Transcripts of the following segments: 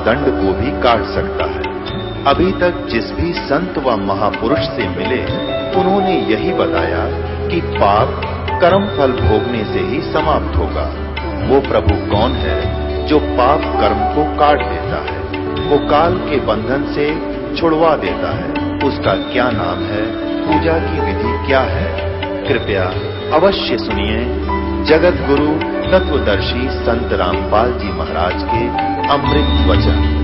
दंड को भी काट सकता है। अभी तक जिस भी संत व महापुरुष से मिले, उन्होंने यही बताया कि पाप कर्म फल भोगने से ही समाप्त होगा। वो प्रभु कौन है जो पाप कर्म को काट देता है, वो काल के बंधन से छुड़वा देता है? उसका क्या नाम है? पूजा की विधि क्या है? कृपया अवश्य सुनिए जगत गुरु तत्वदर्शी संत रामपाल जी महाराज के अमृत वचन।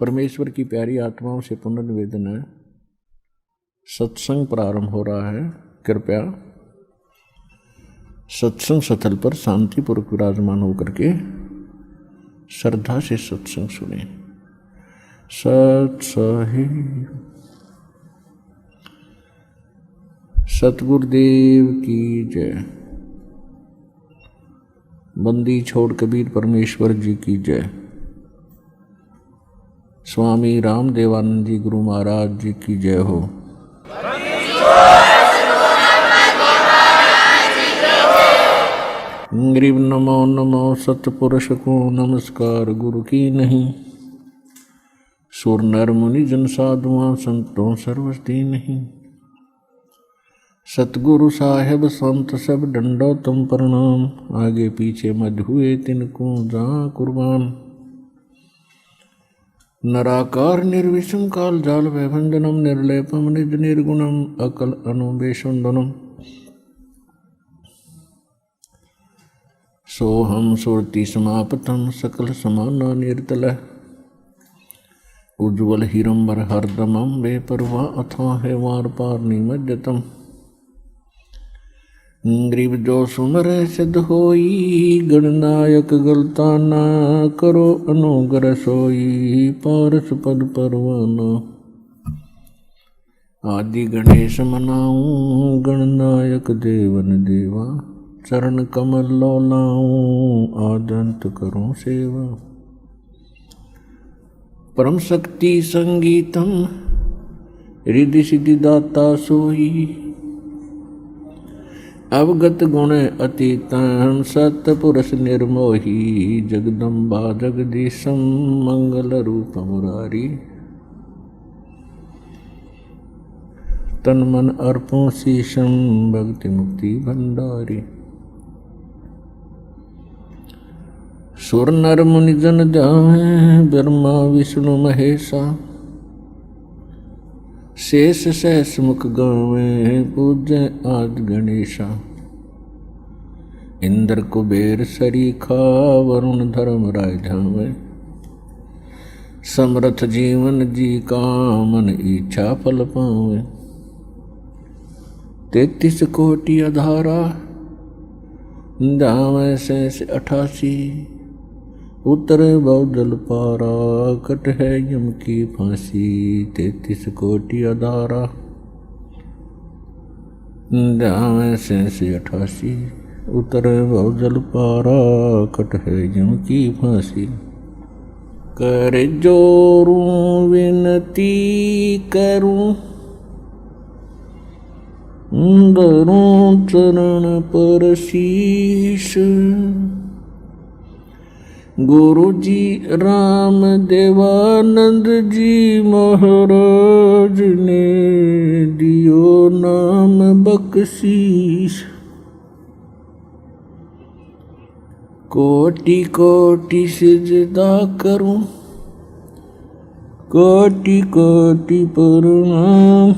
परमेश्वर की प्यारी आत्माओं से पुनर्निवेदन है। सत्संग प्रारंभ हो रहा है। कृपया सत्संग स्थल पर शांतिपूर्वक विराजमान होकर के श्रद्धा से सत्संग सुने। सत्सही सतगुरुदेव की जय। बंदी छोड़ कबीर परमेश्वर जी की जय। स्वामी रामदेवानंद जी गुरु महाराज जी की जय हो। ग्रीव नमो नमो सतपुरुष को नमस्कार गुरु की नहीं। सुर नर मुनि जन साधुआं संतों सर्वस्ती नहीं। सतगुरु साहेब संत सब डंडो तुम प्रणाम। आगे पीछे मध हुए तिनको जा कुर्बान। नराकार निर्विषम काल जाल वैभंजनम निर्लेपम निज निर्गुणम अकल अनुबेशुंदनम। सोहम सुरति समापतम सकल समाना निर्तल। उज्ज्वल हिरंबर हरदमम बेपरवा अथा है वार पार निमज्जतम। ग्रीव जो सुमर सिद्ध होई गणनायक गलता ना करो अनुग्रह सोई पारस पद परवाना। आदि गणेश मनाऊं गणनायक देवन देवा। चरण कमल लौलाऊं आदंत करूं सेवा। परम शक्ति संगीतम रिद्धि सिद्धि दाता सोई। अवगत गुण अतीतम सतपुरुष निर्मोही। जगदम्बा जगदीशम मंगल रूप मुरारी। तन मन अर्पों शीशम भक्ति मुक्ति भंडारी। सुर नर मुनि जन जाए ब्रह्मा विष्णु महेशा। शेष सहस मुख गावे पूज्य आदि गणेशा। इंद्र कुबेर सरीखा वरुण धर्म राय झावे। समर्थ जीवन जी का मन इच्छा फल पावे। 33 कोटि अधारा जावे शेष 88। उतरे बहुजल पारा कट है यम की फांसी। 33 कोटि अधारा जावे शेष 88। उतरे बहुजल पारा कट है यम की फांसी। कर जोरूं विनती करूं धरूं चरण पर शीश। गुरु जी राम देवानंद जी महाराज ने दियो नाम बख्शीश। कोटि कोटि सिजदा करूं कोटि कोटि प्रणाम।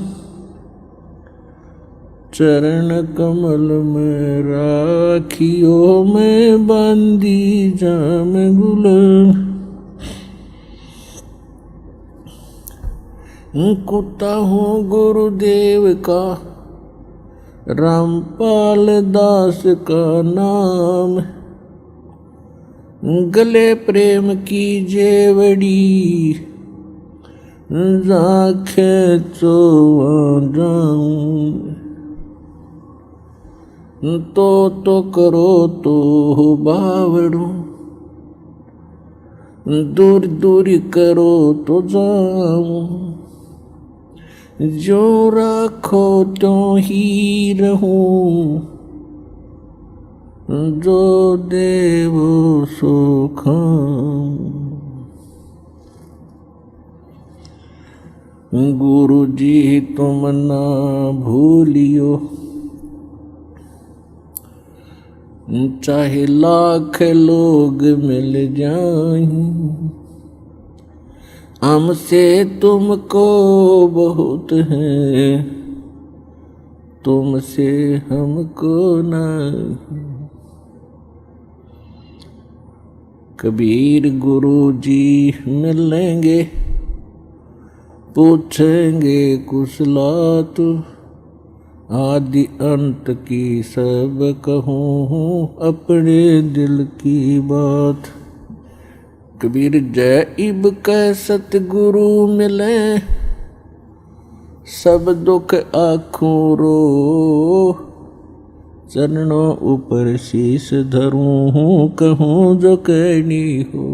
चरण कमल में राखियो में बंदी जाम गुलाम। कुत्ता हूँ गुरुदेव का रामपाल दास का नाम। गले प्रेम की जेवड़ी राखे तो जाऊं तो करो तो बावड़ू दूर दूर करो तो जाऊं जो राखो तो ही रहूं जो देव सो खाऊं। गुरु जी तुम ना भूलियो चाहे लाख लोग मिल जाएं हमसे तुमको बहुत है तुमसे हमको नहीं। कबीर गुरु जी मिलेंगे पूछेंगे कुशलात आदि अंत की सब कहूँ अपने दिल की बात। कबीर जय इब कै सतगुरु मिले सब दुख आँखों रो चरणों ऊपर शीश धरूं कहूँ जो कहनी हो।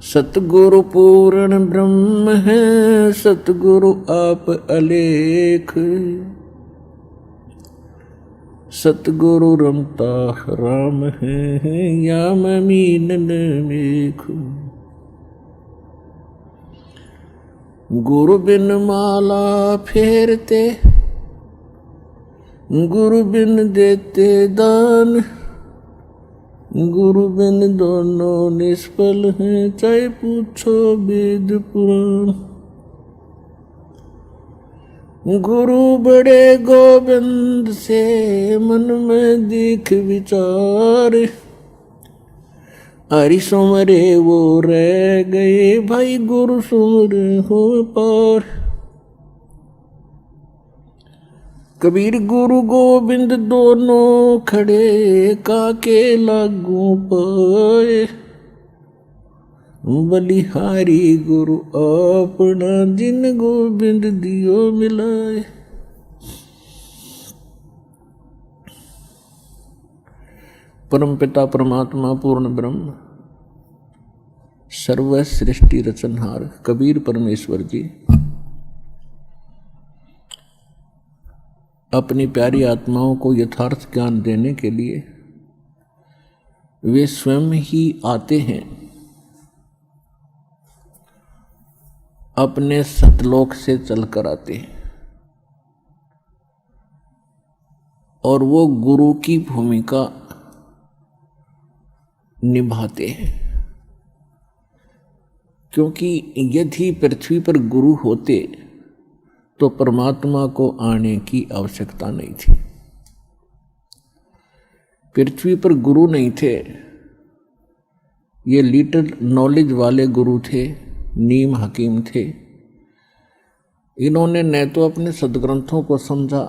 सतगुरु पूर्ण ब्रह्म है सतगुरु आप अलेख सतगुरु रमता राम है या मीनन मेघ। गुरु बिन माला फेरते गुरु बिन देते दान गुरु बिन दोनों निष्फल हैं चाहे पूछो वेद पुराण। गुरु बड़े गोविंद से मन में दिख विचार हरि सुमरे वो रह गए भाई गुरु सुमर हो पार। कबीर गुरु गोविंद दोनों खड़े काके लागू पाए बलिहारी गुरु अपना जिन गोविंद दियो मिलाए। परम पिता परमात्मा पूर्ण ब्रह्म सर्व सृष्टि रचनहार कबीर परमेश्वर जी अपनी प्यारी आत्माओं को यथार्थ ज्ञान देने के लिए वे स्वयं ही आते हैं अपने सतलोक से चलकर आते हैं और वो गुरु की भूमिका निभाते हैं। क्योंकि यदि पृथ्वी पर गुरु होते तो परमात्मा को आने की आवश्यकता नहीं थी। पृथ्वी पर गुरु नहीं थे, ये लिटिल नॉलेज वाले गुरु थे, नीम हकीम थे। इन्होंने न तो अपने सदग्रंथों को समझा,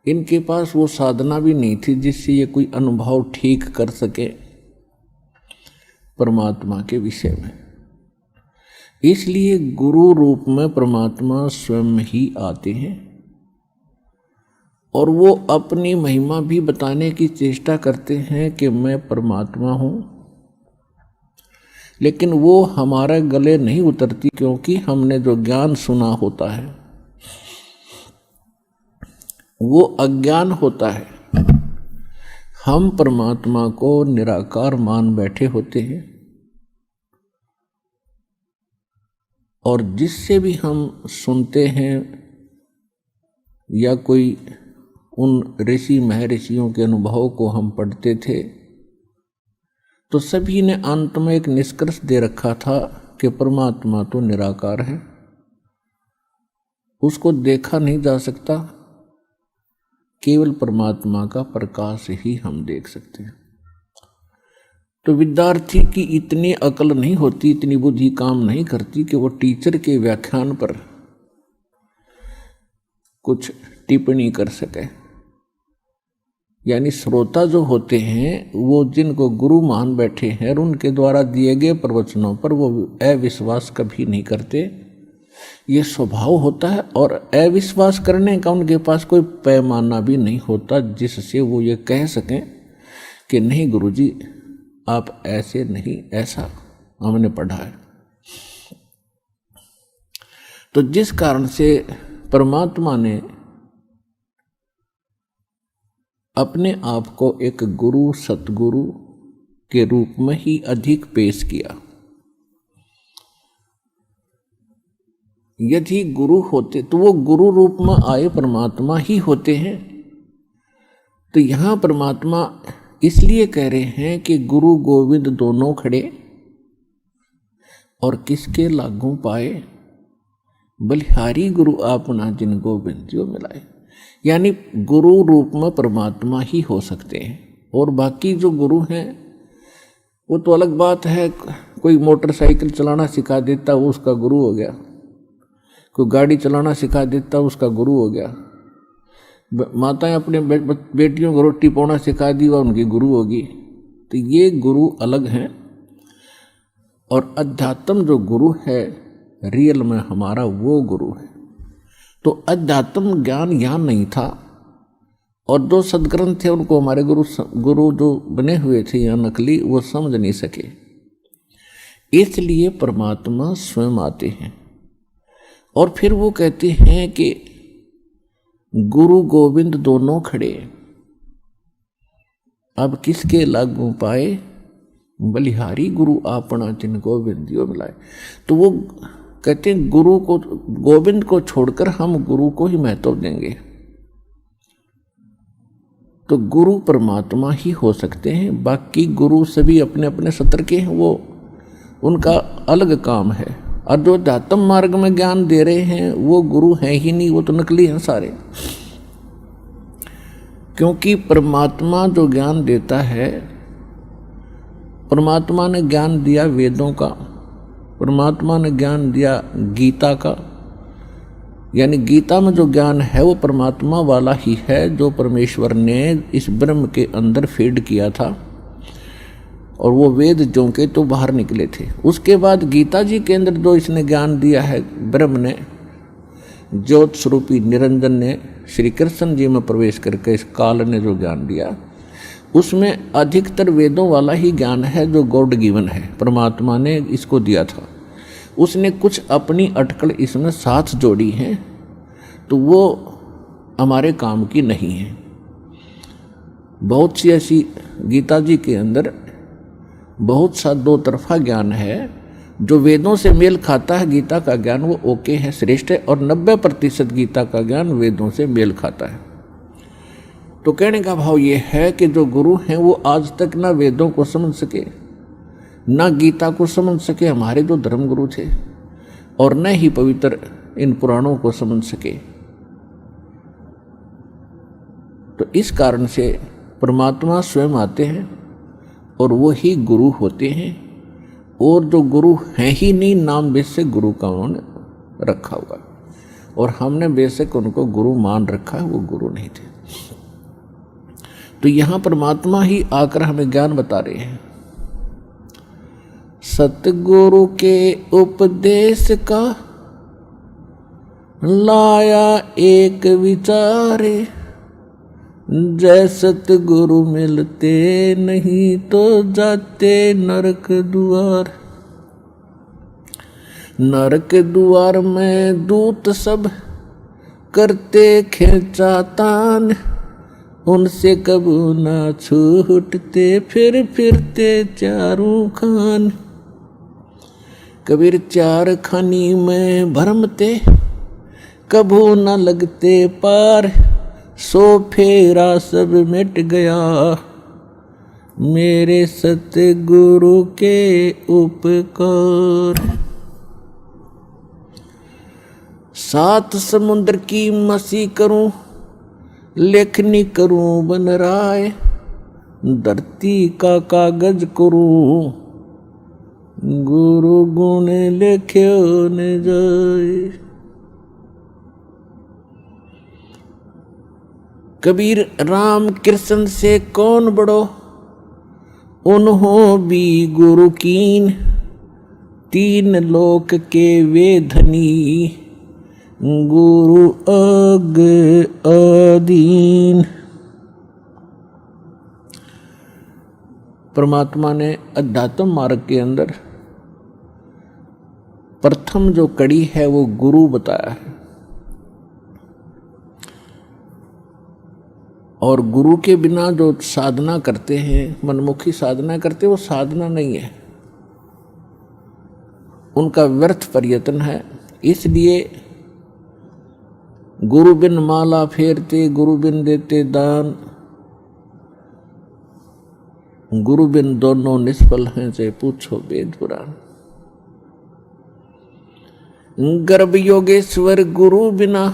इनके पास वो साधना भी नहीं थी जिससे ये कोई अनुभव ठीक कर सके परमात्मा के विषय में। इसलिए गुरु रूप में परमात्मा स्वयं ही आते हैं और वो अपनी महिमा भी बताने की चेष्टा करते हैं कि मैं परमात्मा हूँ, लेकिन वो हमारे गले नहीं उतरती क्योंकि हमने जो ज्ञान सुना होता है वो अज्ञान होता है। हम परमात्मा को निराकार मान बैठे होते हैं और जिससे भी हम सुनते हैं या कोई उन ऋषि महर्षियों के अनुभव को हम पढ़ते थे तो सभी ने अंत में एक निष्कर्ष दे रखा था कि परमात्मा तो निराकार है, उसको देखा नहीं जा सकता, केवल परमात्मा का प्रकाश ही हम देख सकते हैं। तो विद्यार्थी की इतनी अकल नहीं होती, इतनी बुद्धि काम नहीं करती कि वो टीचर के व्याख्यान पर कुछ टिप्पणी कर सके यानी श्रोता जो होते हैं वो जिनको गुरु मान बैठे हैं और उनके द्वारा दिए गए प्रवचनों पर वो अविश्वास कभी नहीं करते। ये स्वभाव होता है और अविश्वास करने का उनके पास कोई पैमाना भी नहीं होता जिससे वो ये कह सकें कि नहीं गुरुजी आप ऐसे नहीं, ऐसा हमने पढ़ा है। तो जिस कारण से परमात्मा ने अपने आप को एक गुरु सतगुरु के रूप में ही अधिक पेश किया। यदि गुरु होते तो वो गुरु रूप में आए परमात्मा ही होते हैं। तो यहां परमात्मा इसलिए कह रहे हैं कि गुरु गोविंद दोनों खड़े और किसके लागू पाए, बलिहारी गुरु आपना जिन गोविंद जो मिलाए। यानी गुरु रूप में परमात्मा ही हो सकते हैं और बाकी जो गुरु हैं वो तो अलग बात है। कोई मोटरसाइकिल चलाना सिखा देता वो उसका गुरु हो गया, कोई गाड़ी चलाना सिखा देता उसका गुरु हो गया, माताएं अपने बेटियों को रोटी पकाना सिखा दी वह उनकी गुरु होगी। तो ये गुरु अलग हैं और अध्यात्म जो गुरु है रियल में हमारा वो गुरु है। तो अध्यात्म ज्ञान यहाँ नहीं था और जो सदग्रंथ थे उनको हमारे गुरु जो बने हुए थे यहाँ नकली वो समझ नहीं सके, इसलिए परमात्मा स्वयं आते हैं और फिर वो कहते हैं कि गुरु गोविंद दोनों खड़े, अब किसके लागू पाए, बलिहारी गुरु आपना जिन गोविंद यो मिलाए। तो वो कहते हैं गुरु को, गोविंद को छोड़कर हम गुरु को ही महत्व देंगे। तो गुरु परमात्मा ही हो सकते हैं, बाकी गुरु सभी अपने अपने सत्र के हैं, वो उनका अलग काम है। और जो अध्यात्म मार्ग में ज्ञान दे रहे हैं वो गुरु हैं ही नहीं, वो तो नकली हैं सारे। क्योंकि परमात्मा जो ज्ञान देता है, परमात्मा ने ज्ञान दिया वेदों का, परमात्मा ने ज्ञान दिया गीता का, यानी गीता में जो ज्ञान है वो परमात्मा वाला ही है जो परमेश्वर ने इस ब्रह्म के अंदर फीड किया था और वो वेद जो के तो बाहर निकले थे। उसके बाद गीता जी के अंदर जो इसने ज्ञान दिया है ब्रह्म ने, ज्योत स्वरूपी निरंजन ने, श्री कृष्ण जी में प्रवेश करके इस काल ने जो ज्ञान दिया उसमें अधिकतर वेदों वाला ही ज्ञान है जो गॉड गिवन है, परमात्मा ने इसको दिया था। उसने कुछ अपनी अटकल इसमें साथ जोड़ी है तो वो हमारे काम की नहीं है। बहुत सी ऐसी गीता जी के अंदर बहुत सा दो तरफा ज्ञान है जो वेदों से मेल खाता है। गीता का ज्ञान वो ओके है, श्रेष्ठ है, और 90% गीता का ज्ञान वेदों से मेल खाता है। तो कहने का भाव ये है कि जो गुरु हैं वो आज तक ना वेदों को समझ सके, ना गीता को समझ सके, हमारे जो धर्म गुरु थे, और न ही पवित्र इन पुराणों को समझ सके। तो इस कारण से परमात्मा स्वयं आते हैं और वो ही गुरु होते हैं। और जो गुरु हैं ही नहीं, नाम बेशक गुरु का उन्होंने रखा हुआ और हमने बेशक उनको गुरु मान रखा है, वो गुरु नहीं थे। तो यहाँ परमात्मा ही आकर हमें ज्ञान बता रहे हैं। सतगुरु के उपदेश का लाया एक विचारे, जय सतगुरु मिलते नहीं तो जाते नरक द्वार। नरक द्वार में दूत सब करते खींचा तान, उनसे कबू ना छूटते फिर फिरते चारों खान। कबीर चार खानी में भरमते कबू न लगते पार, सो फेरा सब मिट गया मेरे सतगुरु के उपकार। सात समुद्र की मसी करूं, लेखनी करूं बन राय, धरती का कागज करूं गुरु गुण लिख्यो न जाए। कबीर राम कृष्ण से कौन बड़ो, उन्हों भी गुरु कीन, तीन लोक के वे धनी, गुरु अग अधीन। परमात्मा ने अध्यात्म मार्ग के अंदर प्रथम जो कड़ी है वो गुरु बताया है, और गुरु के बिना जो साधना करते हैं, मनमुखी साधना करते, वो साधना नहीं है, उनका व्यर्थ प्रयत्न है। इसलिए गुरु बिन माला फेरते, गुरु बिन देते दान, गुरु बिन दोनों निष्फल हैं, से पूछो वेद पुराण। गर्भ योगेश्वर गुरु बिना,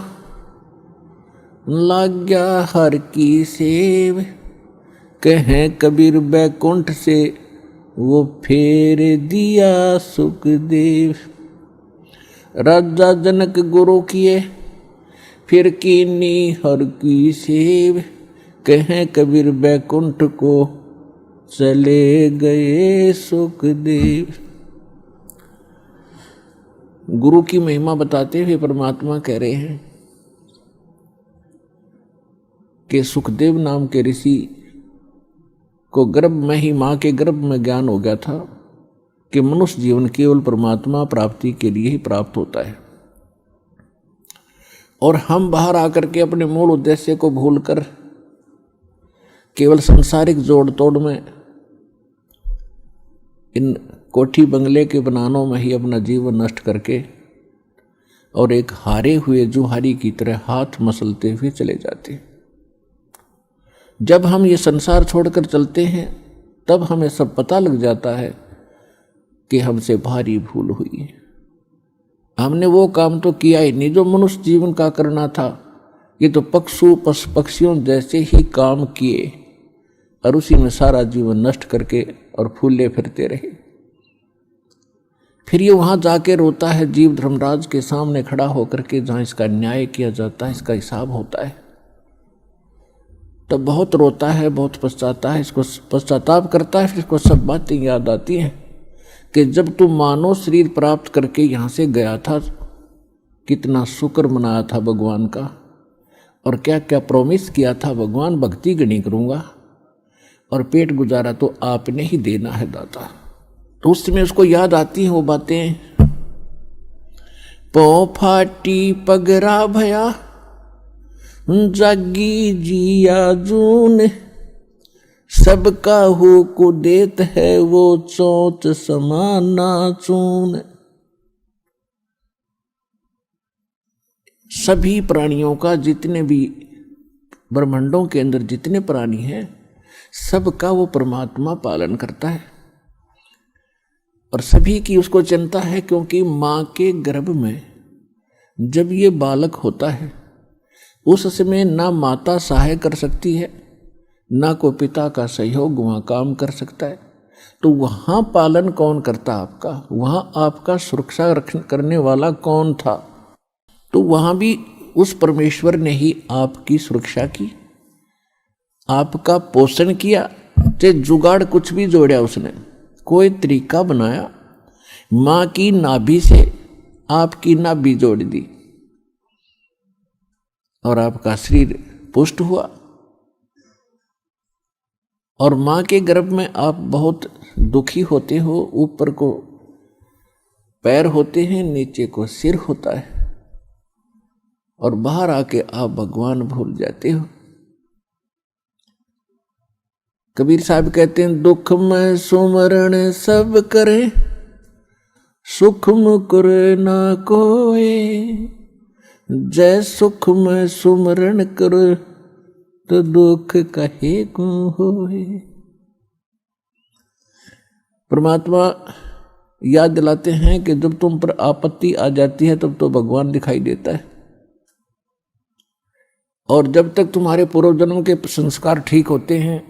लाग्या हर की सेव, कहें कबीर बैकुंठ से, वो फेर दिया सुखदेव। राजा जनक गुरु किए, फिर कीनी हर की सेव, कहें कबीर बैकुंठ को, चले गए सुखदेव। गुरु की महिमा बताते हुए परमात्मा कह रहे हैं कि सुखदेव नाम के ऋषि को गर्भ में ही, मां के गर्भ में ज्ञान हो गया था कि मनुष्य जीवन केवल परमात्मा प्राप्ति के लिए ही प्राप्त होता है, और हम बाहर आकर के अपने मूल उद्देश्य को भूलकर केवल सांसारिक जोड़ तोड़ में, इन कोठी बंगले के बनानों में ही अपना जीवन नष्ट करके और एक हारे हुए जुहारी की तरह हाथ मसलते हुए चले जाते। जब हम ये संसार छोड़कर चलते हैं तब हमें सब पता लग जाता है कि हमसे भारी भूल हुई है। हमने वो काम तो किया ही नहीं जो मनुष्य जीवन का करना था। ये तो पक्षियों जैसे ही काम किए और उसी में सारा जीवन नष्ट करके और फूले फिरते रहे। फिर ये वहां जाके रोता है जीव धर्मराज के सामने खड़ा होकर के, जहां इसका न्याय किया जाता है, इसका हिसाब होता है। तब बहुत रोता है, बहुत पछताता है, इसको पश्चाताप करता है। फिर इसको सब बातें याद आती हैं कि जब तू मानव शरीर प्राप्त करके यहाँ से गया था, कितना शुक्र मनाया था भगवान का, और क्या क्या प्रॉमिस किया था भगवान, भक्ति गणी करूँगा और पेट गुजारा तो आपने ही देना है दाता। तो उस समय उसको याद आती हैं वो बातें। पौ फाटी पगरा भया, जागी जिया जून, सबका हो को देत है वो चोट समाना चून। सभी प्राणियों का, जितने भी ब्रह्मांडों के अंदर जितने प्राणी हैं, सबका वो परमात्मा पालन करता है और सभी की उसको चिंता है। क्योंकि माँ के गर्भ में जब ये बालक होता है उस समय ना माता सहाय कर सकती है, ना को पिता का सहयोग वहाँ काम कर सकता है। तो वहाँ पालन कौन करता आपका, वहाँ आपका सुरक्षा करने वाला कौन था? तो वहाँ भी उस परमेश्वर ने ही आपकी सुरक्षा की, आपका पोषण किया। चाहे जुगाड़ कुछ भी जोड़ा उसने, कोई तरीका बनाया, माँ की नाभि से आपकी नाभि जोड़ दी और आपका शरीर पुष्ट हुआ। और माँ के गर्भ में आप बहुत दुखी होते हो, ऊपर को पैर होते हैं, नीचे को सिर होता है, और बाहर आके आप भगवान भूल जाते हो। कबीर साहब कहते हैं, दुख में सुमरण सब करे, सुख मुकुर ना कोई, जय सुख में सुमरण करो, तो दुख कहे को होए। परमात्मा याद दिलाते हैं कि जब तुम पर आपत्ति आ जाती है तब तो भगवान दिखाई देता है, और जब तक तुम्हारे पूर्व जन्म के संस्कार ठीक होते हैं,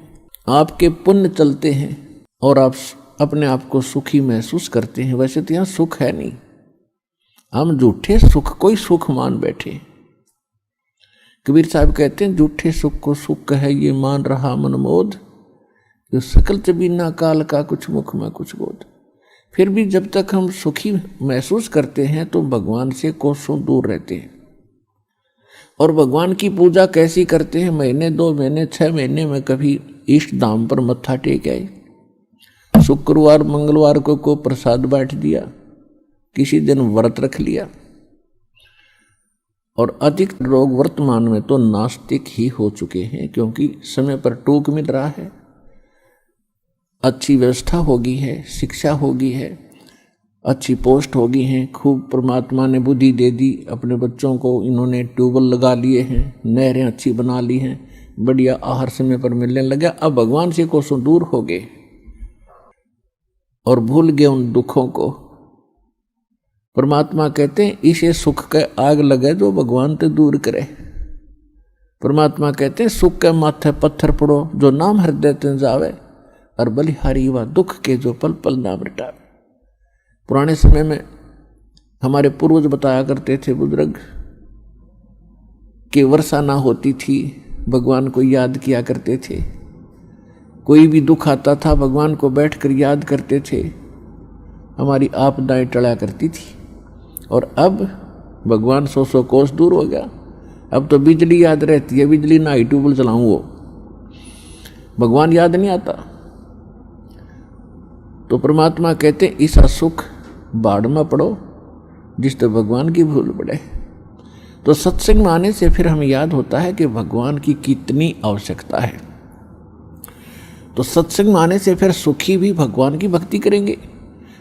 आपके पुण्य चलते हैं और आप अपने आप को सुखी महसूस करते हैं। वैसे तो यहाँ सुख है नहीं, हम झूठे सुख कोई सुख मान बैठे। कबीर साहब कहते हैं, झूठे सुख को सुख है ये मान रहा मनमोद, जो सकल चबीना काल का कुछ मुख में कुछ बोध। फिर भी जब तक हम सुखी महसूस करते हैं तो भगवान से कोसों दूर रहते हैं। और भगवान की पूजा कैसी करते हैं? महीने 2 महीने 6 महीने में कभी इष्ट धाम पर मत्था टेक आए, शुक्रवार मंगलवार को प्रसाद बांट दिया, किसी दिन व्रत रख लिया। और अधिक लोग वर्तमान में तो नास्तिक ही हो चुके हैं, क्योंकि समय पर टूक मिल रहा है, अच्छी व्यवस्था होगी है, शिक्षा होगी है, अच्छी पोस्ट होगी है, खूब परमात्मा ने बुद्धि दे दी, अपने बच्चों को इन्होंने ट्यूबवेल लगा लिए हैं, नहरें अच्छी बना ली हैं, बढ़िया आहार समय पर मिलने लगा। अब भगवान से कोसों दूर हो गए और भूल गए उन दुखों को। परमात्मा कहते हैं, इसे सुख के आग लगे जो भगवान ते दूर करे। परमात्मा कहते हैं, सुख के माथे पत्थर पड़ो जो नाम हृदय ते जावे, और बलिहारी व दुख के जो पल पल नाम रटावे। पुराने समय में हमारे पूर्वज बताया करते थे बुजुर्ग कि वर्षा ना होती थी, भगवान को याद किया करते थे। कोई भी दुख आता था भगवान को बैठकर याद करते थे, हमारी आपदाएं टला करती थी। और अब भगवान 100 कोस दूर हो गया, अब तो बिजली याद रहती है, बिजली ना ही ट्यूबवेल चलाऊं वो भगवान याद नहीं आता। तो परमात्मा कहते हैं, इस सुख बाढ़ में पड़ो जिससे भगवान की भूल पड़े। तो सत्संग में आने से फिर हमें याद होता है कि भगवान की कितनी आवश्यकता है। तो सत्संग में आने से फिर सुखी भी भगवान की भक्ति करेंगे।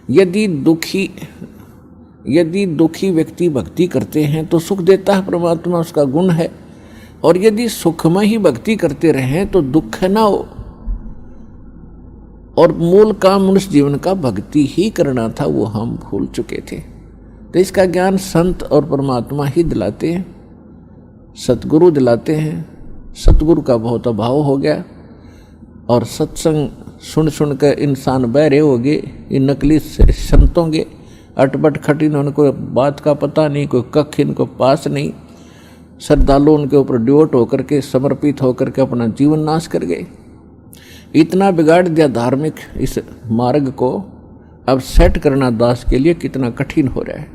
यदि दुखी व्यक्ति भक्ति करते हैं तो सुख देता है परमात्मा, उसका गुण है। और यदि सुख में ही भक्ति करते रहें तो दुख ना हो। और मूल काम मनुष्य जीवन का भक्ति ही करना था, वो हम भूल चुके थे। तो इसका ज्ञान संत और परमात्मा ही दिलाते हैं, सतगुरु दिलाते हैं। सतगुरु का बहुत अभाव हो गया और सत्संग सुन सुन कर इंसान बहरे हो गए। ये नकली संतों के अटपट खटिन, उनको बात का पता नहीं, कोई कख इनको पास नहीं। श्रद्धालु उनके ऊपर डिवोट होकर के, समर्पित होकर के अपना जीवन नाश कर गए। इतना बिगाड़ दिया धार्मिक इस मार्ग को, अब सेट करना दास के लिए कितना कठिन हो रहा है।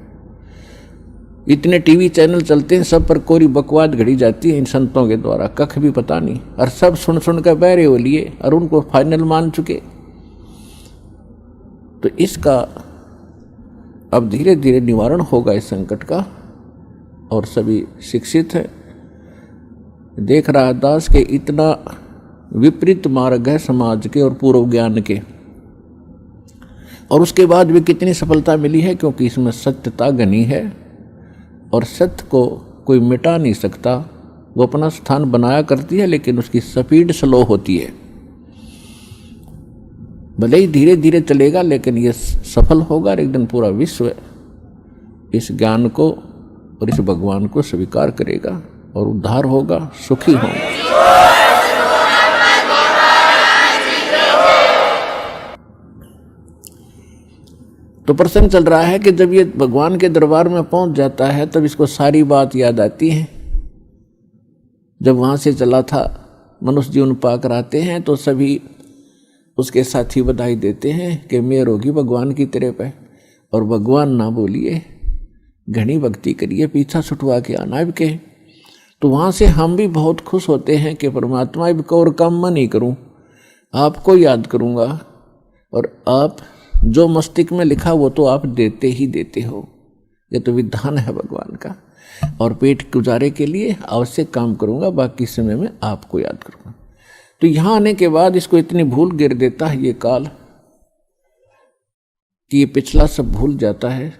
इतने टीवी चैनल चलते हैं, सब पर कोरी बकवाद घड़ी जाती है इन संतों के द्वारा, कख भी पता नहीं, और सब सुन सुन कर बहरे हो लिए और उनको फाइनल मान चुके। तो इसका अब धीरे धीरे निवारण होगा इस संकट का। और सभी शिक्षित हैं, देख रहा दास के इतना विपरीत मार्ग है समाज के और पूर्व ज्ञान के, और उसके बाद भी कितनी सफलता मिली है, क्योंकि इसमें सत्यता घनी है और सत्य को कोई मिटा नहीं सकता। वो अपना स्थान बनाया करती है, लेकिन उसकी स्पीड स्लो होती है। भले ही धीरे धीरे चलेगा, लेकिन ये सफल होगा और एक दिन पूरा विश्व इस ज्ञान को और इस भगवान को स्वीकार करेगा और उद्धार होगा, सुखी होगा। तो प्रसंग चल रहा है कि जब ये भगवान के दरबार में पहुंच जाता है तब इसको सारी बात याद आती है। जब वहां से चला था, मनुष्य जीवन पाकर आते हैं तो सभी उसके साथी बधाई देते हैं कि मेहर होगी भगवान की तेरे पे, और भगवान ना बोलिए, घनी भक्ति करिए, पीछा छुटवा के आना अब के। तो वहाँ से हम भी बहुत खुश होते हैं कि परमात्मा अब को और काम मैं नहीं करूँ, आपको याद करूँगा, और आप जो मस्तिष्क में लिखा वो तो आप देते ही देते हो। ये तो विधान है भगवान का। और पेट गुजारे के लिए आवश्यक काम करूँगा, बाकी समय में आपको याद करूँगा। तो यहाँ आने के बाद इसको इतनी भूल गिर देता है ये काल कि ये पिछला सब भूल जाता है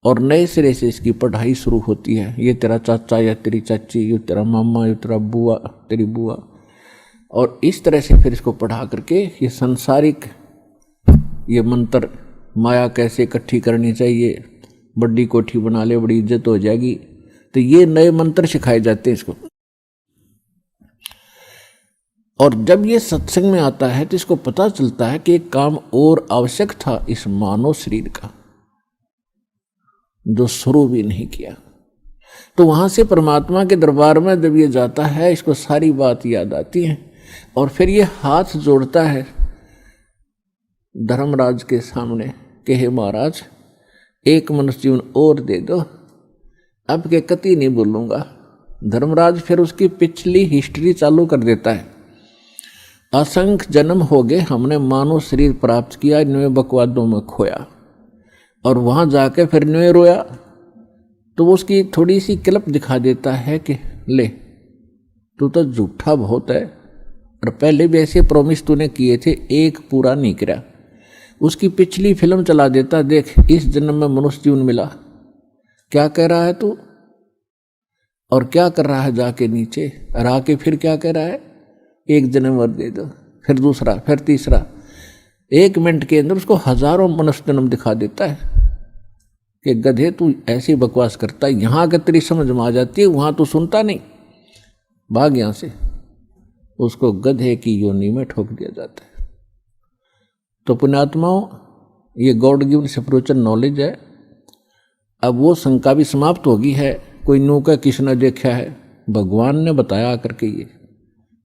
और नए सिरे से इसकी पढ़ाई शुरू होती है। ये तेरा चाचा या तेरी चाची, ये तेरा मामा, ये तेरा बुआ, तेरी बुआ, और इस तरह से फिर इसको पढ़ा करके ये सांसारिक ये मंत्र, माया कैसे इकट्ठी करनी चाहिए, बड़ी कोठी बना ले बड़ी इज्जत हो जाएगी, तो ये नए मंत्र सिखाए जाते हैं इसको। और जब ये सत्संग में आता है तो इसको पता चलता है कि एक काम और आवश्यक था इस मानव शरीर का, जो शुरू भी नहीं किया। तो वहाँ से परमात्मा के दरबार में जब ये जाता है, इसको सारी बात याद आती है और फिर ये हाथ जोड़ता है धर्मराज के सामने कि हे महाराज, एक मनुष्य जीवन और दे दो, अब के कति नहीं बोलूँगा। धर्मराज फिर उसकी पिछली हिस्ट्री चालू कर देता है। असंख्य जन्म हो गए, हमने मानव शरीर प्राप्त किया, इनमें बकवादों में खोया, और वहाँ जाके फिर इनमें रोया। तो वो उसकी थोड़ी सी क्लिप दिखा देता है कि ले, तू तो झूठा बहुत है, और पहले भी ऐसे प्रॉमिस तूने किए थे, एक पूरा नहीं किया। उसकी पिछली फिल्म चला देता, देख इस जन्म में मनुष्य जीवन मिला, क्या कह रहा है तू, और क्या कर रहा है जाके नीचे, और आके फिर क्या कह रहा है, एक जन्म और दे दो, फिर दूसरा, फिर तीसरा। 1 मिनट के अंदर उसको हजारों मनुष्य जन्म दिखा देता है कि गधे तू ऐसी बकवास करता है, यहाँ के तेरी समझ में आ जाती है, वहाँ तू सुनता नहीं, भाग यहाँ से। उसको गधे की योनि में ठोक दिया जाता है। तो पुण्यात्माओं, ये गॉड गिवन स्पिरिचुअल नॉलेज है। अब वो शंका भी समाप्त होगी है, कोई यूं का किसने देखा है, भगवान ने बताया करके ये।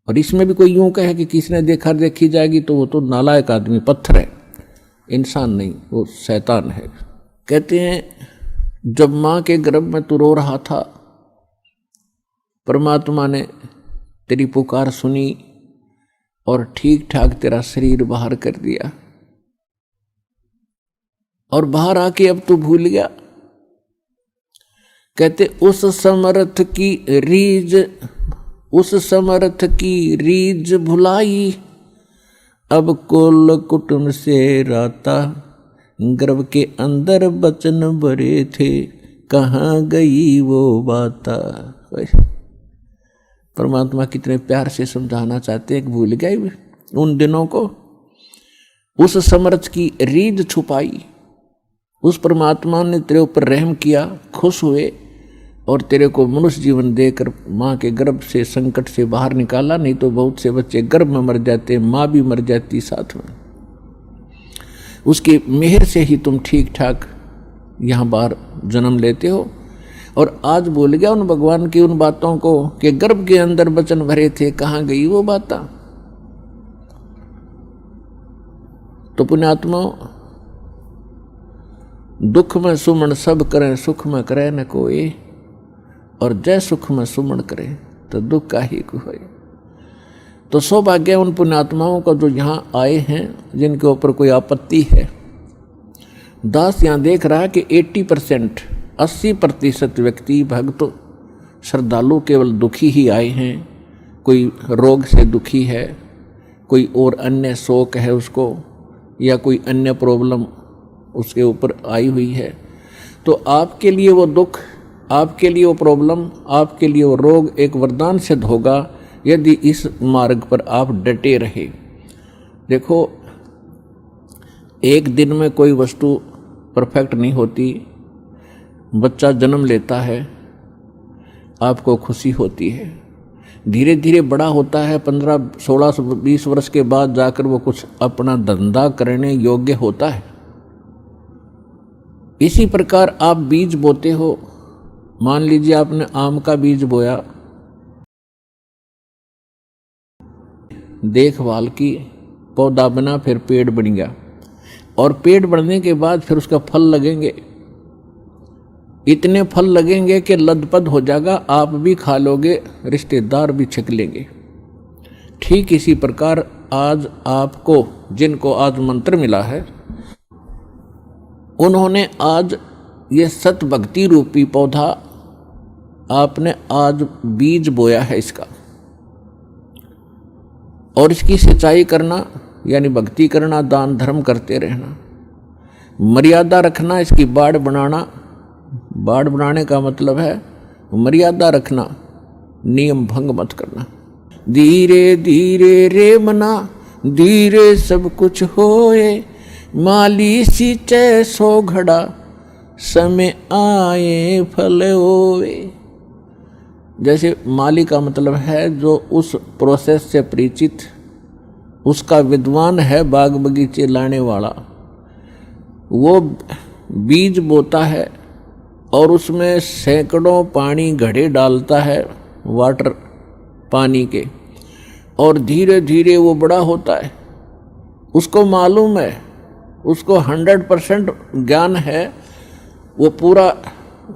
और इसमें भी कोई यूं कहे कि किसने देखा देखी जाएगी, तो वो तो नालायक आदमी, पत्थर है, इंसान नहीं, वो शैतान है। कहते हैं जब माँ के गर्भ में तू रो रहा था, परमात्मा ने तेरी पुकार सुनी और ठीक ठाक तेरा शरीर बाहर कर दिया, और बाहर आके अब तू भूल गया। कहते उस समर्थ की रीज भुलाई, अब कुल कुटुंब से राता, गर्भ के अंदर बचन भरे थे, कहाँ गई वो बाता। परमात्मा कितने प्यार से समझाना चाहते हैं कि भूल गए उन दिनों को। उस समर्थ की रीझ छुपाई, उस परमात्मा ने तेरे ऊपर रहम किया, खुश हुए और तेरे को मनुष्य जीवन देकर माँ के गर्भ से, संकट से बाहर निकाला। नहीं तो बहुत से बच्चे गर्भ में मर जाते, माँ भी मर जाती साथ में। उसकी मेहर से ही तुम ठीक ठाक यहाँ बाहर जन्म लेते हो। और आज भूल गया उन भगवान की उन बातों को कि गर्भ के अंदर वचन भरे थे, कहाँ गई वो बात। तो पुण्यात्मा, दुख में सुमन सब करें, सुख में करे न कोई, और जय सुख में सुमन करे तो दुख का ही कोई। तो सौभाग्य उन पुण्यात्माओं का जो यहाँ आए हैं, जिनके ऊपर कोई आपत्ति है। दास यहाँ देख रहा है कि 80% व्यक्ति, भक्त, श्रद्धालु केवल दुखी ही आए हैं। कोई रोग से दुखी है, कोई और अन्य शोक है उसको, या कोई अन्य प्रॉब्लम उसके ऊपर आई हुई है। तो आपके लिए वो दुख, आपके लिए वो प्रॉब्लम, आपके लिए वो रोग एक वरदान सिद्ध होगा यदि इस मार्ग पर आप डटे रहे। देखो, एक दिन में कोई वस्तु परफेक्ट नहीं होती। बच्चा जन्म लेता है, आपको खुशी होती है, धीरे धीरे बड़ा होता है, 15, 16, 20 वर्ष के बाद जाकर वो कुछ अपना धंधा करने योग्य होता है। इसी प्रकार आप बीज बोते हो। मान लीजिए आपने आम का बीज बोया, देखभाल की, पौधा बना, फिर पेड़ बन गया, और पेड़ बढ़ने के बाद फिर उसका फल लगेंगे। इतने फल लगेंगे कि लदपद हो जाएगा, आप भी खा लोगे, रिश्तेदार भी छक लेंगे। ठीक इसी प्रकार आज आपको, जिनको आज मंत्र मिला है, उन्होंने आज ये सत भक्ति रूपी पौधा आपने आज बीज बोया है इसका, और इसकी सिंचाई करना यानी भक्ति करना, दान धर्म करते रहना, मर्यादा रखना, इसकी बाड़ बनाना। बाड़ बनाने का मतलब है मर्यादा रखना, नियम भंग मत करना। धीरे धीरे रे मना, धीरे सब कुछ होए, माली सींचे सो घड़ा, समय आए फल होए। जैसे माली का मतलब है जो उस प्रोसेस से परिचित, उसका विद्वान है, बाग बगीचे लाने वाला। वो बीज बोता है और उसमें सैकड़ों पानी घड़े डालता है, वाटर पानी के, और धीरे धीरे वो बड़ा होता है। उसको मालूम है, उसको 100% ज्ञान है, वो पूरा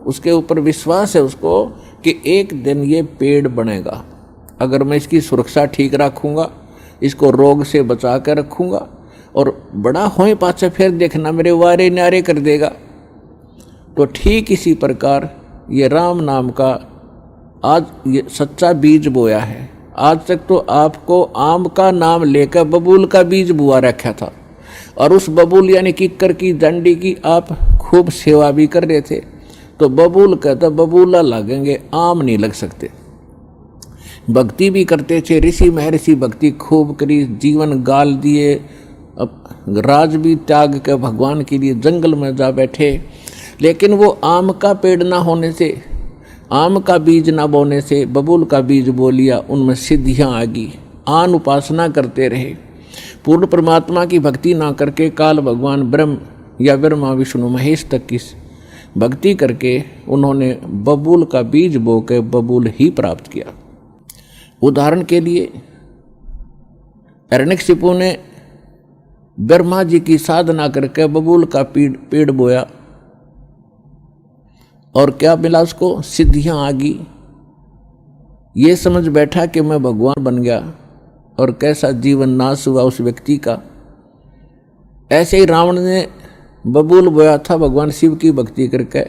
उसके ऊपर विश्वास है उसको कि एक दिन ये पेड़ बनेगा। अगर मैं इसकी सुरक्षा ठीक रखूँगा, इसको रोग से बचा कर रखूँगा, और बड़ा होए पाछे फिर देखना मेरे वारे न्यारे कर देगा। तो ठीक इसी प्रकार ये राम नाम का आज ये सच्चा बीज बोया है। आज तक तो आपको आम का नाम लेकर बबूल का बीज बुआ रखा था, और उस बबूल यानी किक्कर की डंडी की आप खूब सेवा भी कर रहे थे। तो बबूल कहता बबूला लगेंगे, आम नहीं लग सकते। भक्ति भी करते थे, ऋषि महर्षि भक्ति खूब करी, जीवन गाल दिए, अब राज भी त्याग कर भगवान के लिए जंगल में जा बैठे। लेकिन वो आम का पेड़ ना होने से, आम का बीज ना बोने से बबूल का बीज बो लिया, उनमें सिद्धियां आ गई। आन उपासना करते रहे, पूर्ण परमात्मा की भक्ति ना करके काल भगवान ब्रह्म या ब्रह्मा विष्णु महेश तक की भक्ति करके उन्होंने बबूल का बीज बो के बबूल ही प्राप्त किया। उदाहरण के लिए हिरण्यकशिपु ने ब्रह्मा जी की साधना करके बबूल का पेड़ बोया, और क्या मिला उसको? सिद्धियां आ गई। ये समझ बैठा कि मैं भगवान बन गया, और कैसा जीवन नाश हुआ उस व्यक्ति का। ऐसे ही रावण ने बबूल बोया था भगवान शिव की भक्ति करके,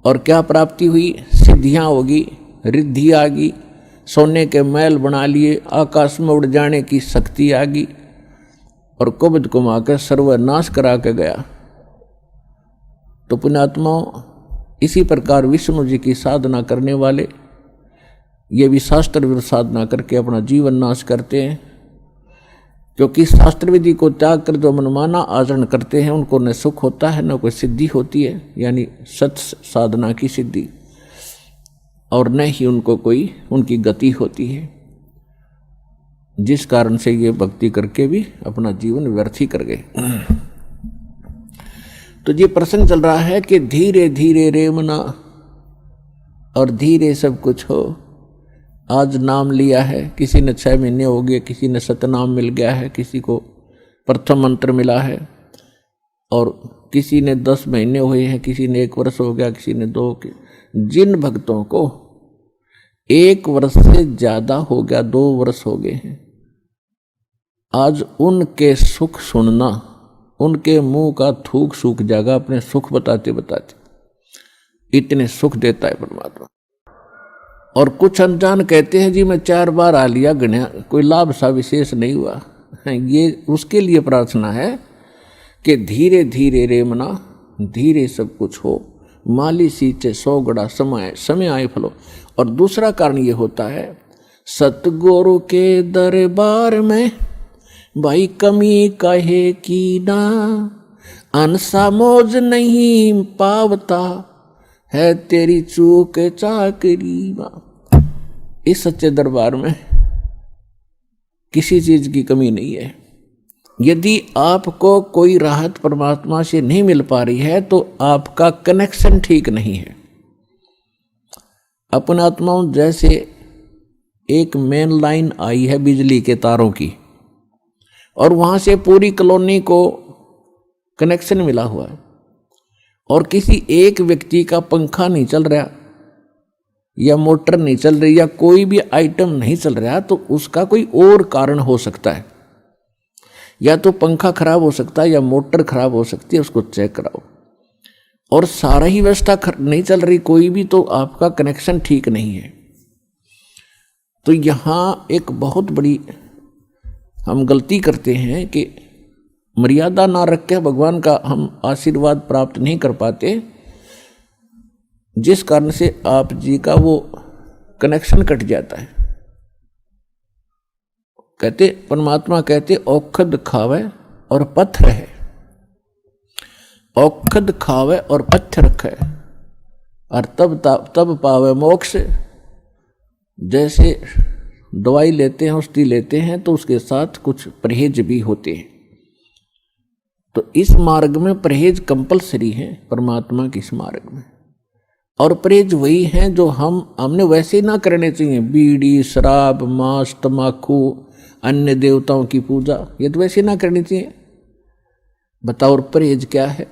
और क्या प्राप्ति हुई? सिद्धियां होगी, रिद्धि आ गई, सोने के महल बना लिए, आकाश में उड़ जाने की शक्ति आ गई, और कुबद कुमाकर सर्वनाश करा के गया। तो पुण्यात्माओं, इसी प्रकार विष्णु जी की साधना करने वाले ये भी शास्त्र विरुद्ध साधना करके अपना जीवन नाश करते हैं, क्योंकि शास्त्र विधि को त्याग कर जो मनमाना आचरण करते हैं उनको न सुख होता है न कोई सिद्धि होती है, यानी सत साधना की सिद्धि, और न ही उनको कोई उनकी गति होती है, जिस कारण से ये भक्ति करके भी अपना जीवन व्यर्थ ही कर गए। तो ये प्रसंग चल रहा है कि धीरे धीरे रेमना और धीरे सब कुछ हो। आज नाम लिया है, किसी ने 6 महीने हो गए, किसी ने सतनाम मिल गया है, किसी को प्रथम मंत्र मिला है, और किसी ने 10 महीने हुए हैं, किसी ने 1 वर्ष हो गया, किसी ने 2 के। जिन भक्तों को 1 वर्ष से ज्यादा हो गया, 2 वर्ष हो गए हैं, आज उनके सुख सुनना, उनके मुंह का थूक सूख जाएगा अपने सुख बताते बताते। इतने सुख देता है परमात्मा। और कुछ अनजान कहते हैं जी मैं 4 बार आ लिया, गणिया कोई लाभ सा विशेष नहीं हुआ। ये उसके लिए प्रार्थना है कि धीरे धीरे रेमना, धीरे सब कुछ हो, माली सींचे 100 गड़ा समय आए फलो। और दूसरा कारण ये होता है, सतगुरु के दरबार में भाई कमी कहे की ना, अनसा मौज नहीं पावता है तेरी चूक चाकरी। इस सच्चे दरबार में किसी चीज की कमी नहीं है। यदि आपको कोई राहत परमात्मा से नहीं मिल पा रही है तो आपका कनेक्शन ठीक नहीं है। अपन आत्माओं, जैसे एक मेन लाइन आई है बिजली के तारों की, और वहां से पूरी कॉलोनी को कनेक्शन मिला हुआ है, और किसी एक व्यक्ति का पंखा नहीं चल रहा या मोटर नहीं चल रही या कोई भी आइटम नहीं चल रहा, तो उसका कोई और कारण हो सकता है। या तो पंखा खराब हो सकता है या मोटर खराब हो सकती है, उसको चेक कराओ। और सारा ही व्यवस्था नहीं चल रही कोई भी, तो आपका कनेक्शन ठीक नहीं है। तो यहाँ एक बहुत बड़ी हम गलती करते हैं कि मर्यादा ना रख के भगवान का हम आशीर्वाद प्राप्त नहीं कर पाते, जिस कारण से आप जी का वो कनेक्शन कट जाता है। कहते परमात्मा कहते औखद खावे और पत्थर है, औखद खावे और पत्थर रखे और तब पावे मोक्ष। जैसे दवाई लेते हैं, औषधि लेते हैं, तो उसके साथ कुछ परहेज भी होते हैं। तो इस मार्ग में परहेज कंपलसरी है, परमात्मा के इस मार्ग में। और परहेज वही हैं जो हमने वैसे ही ना करने चाहिए। बीड़ी, शराब, मांस, तम्बाकू, अन्य देवताओं की पूजा, ये तो वैसे ही ना करनी चाहिए। बताओ और परहेज क्या है?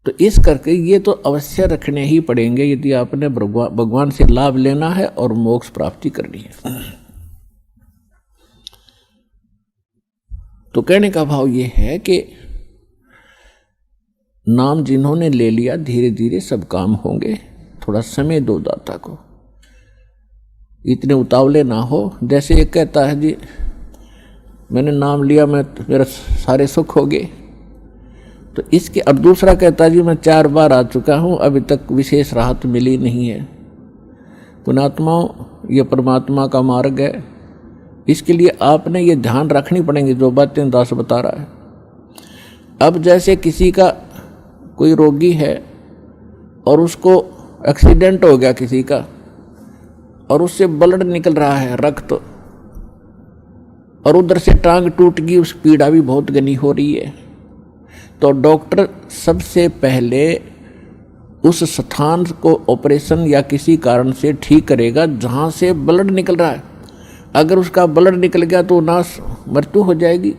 तो इस करके ये तो अवश्य रखने ही पड़ेंगे यदि आपने भगवान से लाभ लेना है और मोक्ष प्राप्ति करनी है। तो कहने का भाव ये है कि नाम जिन्होंने ले लिया, धीरे धीरे सब काम होंगे। थोड़ा समय दो दाता को, इतने उतावले ना हो। जैसे एक कहता है जी मैंने नाम लिया, मेरा सारे सुख हो गए, तो इसके अब दूसरा कहता है जी मैं 4 बार आ चुका हूँ, अभी तक विशेष राहत मिली नहीं है। पुण्यात्माओं, ये परमात्मा का मार्ग है, इसके लिए आपने ये ध्यान रखनी पड़ेंगी जो बातें दास बता रहा है। अब जैसे किसी का कोई रोगी है और उसको एक्सीडेंट हो गया किसी का, और उससे ब्लड निकल रहा है, रक्त, और उधर से टांग टूट गई, उस पीड़ा भी बहुत घनी हो रही है, तो डॉक्टर सबसे पहले उस स्थान को ऑपरेशन या किसी कारण से ठीक करेगा जहाँ से ब्लड निकल रहा है। अगर उसका ब्लड निकल गया तो नाश मृत्यु हो जाएगी,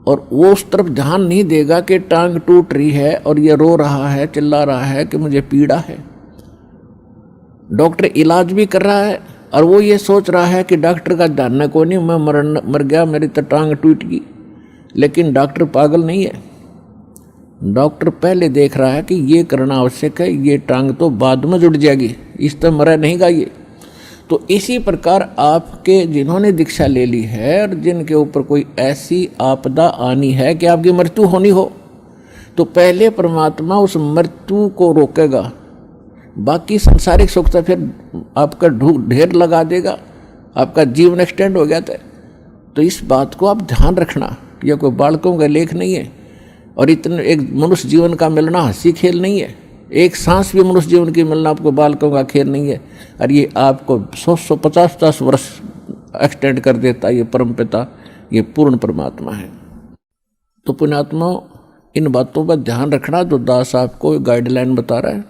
और वो उस तरफ ध्यान नहीं देगा कि टांग टूट रही है और ये रो रहा है, चिल्ला रहा है कि मुझे पीड़ा है। डॉक्टर इलाज भी कर रहा है और वो ये सोच रहा है कि डॉक्टर का ध्यान को नहीं, मैं मर गया, मेरी तो टांग टूट गई। लेकिन डॉक्टर पागल नहीं है, डॉक्टर पहले देख रहा है कि ये करना आवश्यक है, ये टांग तो बाद में जुड़ जाएगी, इस तरह मरा नहीं गा ये। तो इसी प्रकार आपके जिन्होंने दीक्षा ले ली है और जिनके ऊपर कोई ऐसी आपदा आनी है कि आपकी मृत्यु होनी हो, तो पहले परमात्मा उस मृत्यु को रोकेगा, बाकी संसारिक सुख तो फिर आपका ढेर लगा देगा, आपका जीवन एक्सटेंड हो गया था। तो इस बात को आप ध्यान रखना, यह कोई बालकों का लेख नहीं है, और इतने एक मनुष्य जीवन का मिलना हंसी खेल नहीं है, एक सांस भी मनुष्य जीवन की मिलना आपको बालकों का खेल नहीं है। और ये आपको 100-150 वर्ष एक्सटेंड कर देता है ये परम पिता, ये पूर्ण परमात्मा है। तो पुण्यात्मा, इन बातों पर ध्यान रखना जो दास आपको गाइडलाइन बता रहा है।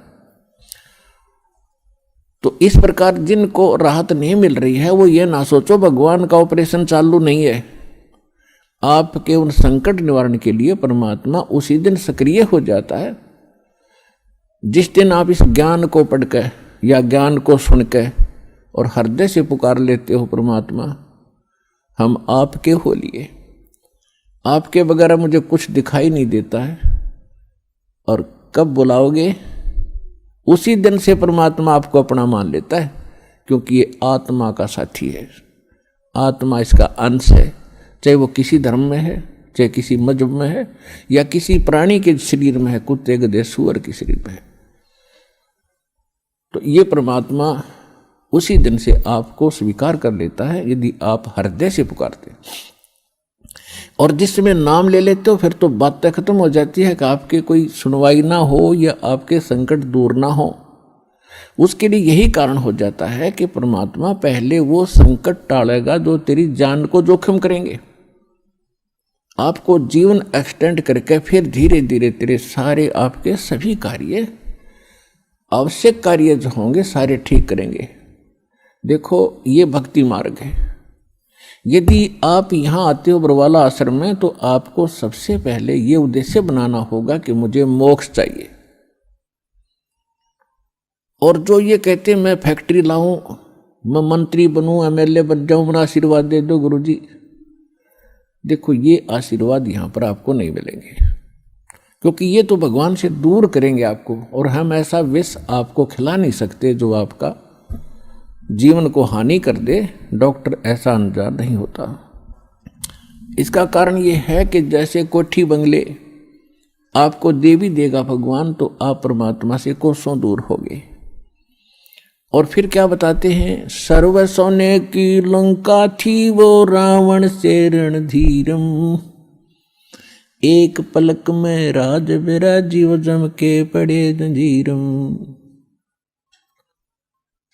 तो इस प्रकार जिनको राहत नहीं मिल रही है वो ये ना सोचो भगवान का ऑपरेशन चालू नहीं है। आपके उन संकट निवारण के लिए परमात्मा उसी दिन सक्रिय हो जाता है जिस दिन आप इस ज्ञान को पढ़कर या ज्ञान को सुनकर और हृदय से पुकार लेते हो, परमात्मा हम आपके हो लिए, आपके बगैर मुझे कुछ दिखाई नहीं देता है। और कब बुलाओगे उसी दिन से परमात्मा आपको अपना मान लेता है, क्योंकि ये आत्मा का साथी है, आत्मा इसका अंश है, चाहे वो किसी धर्म में है, चाहे किसी मजहब में है, या किसी प्राणी के शरीर में है, कुत्ते गधे सूअर के शरीर में है। तो ये परमात्मा उसी दिन से आपको स्वीकार कर लेता है यदि आप हृदय से पुकारते। और जिस समय नाम ले लेते हो फिर तो बातें खत्म हो जाती है कि आपके कोई सुनवाई ना हो या आपके संकट दूर ना हो। उसके लिए यही कारण हो जाता है कि परमात्मा पहले वो संकट टालेगा जो तेरी जान को जोखिम करेंगे, आपको जीवन एक्सटेंड करके फिर धीरे धीरे तेरे सारे आपके सभी कार्य, आवश्यक कार्य जो होंगे सारे ठीक करेंगे। देखो ये भक्ति मार्ग है। यदि आप यहाँ आते हो बरवाला आश्रम में, तो आपको सबसे पहले ये उद्देश्य बनाना होगा कि मुझे मोक्ष चाहिए। और जो ये कहते मैं फैक्ट्री लाऊं, मैं मंत्री बनूं, एमएलए बन जाऊं, मेरा आशीर्वाद दे दो गुरुजी, देखो ये आशीर्वाद यहाँ पर आपको नहीं मिलेंगे, क्योंकि ये तो भगवान से दूर करेंगे आपको, और हम ऐसा विष आपको खिला नहीं सकते जो आपका जीवन को हानि कर दे। डॉक्टर ऐसा अनजान नहीं होता। इसका कारण ये है कि जैसे कोठी बंगले आपको दे भी देगा भगवान, तो आप परमात्मा से कोसों दूर होगे। और फिर क्या बताते हैं, सर्व सोने की लंका थी वो रावण से रणधीरम, एक पलक में राज विराजीव जम के पड़े जंजीरम।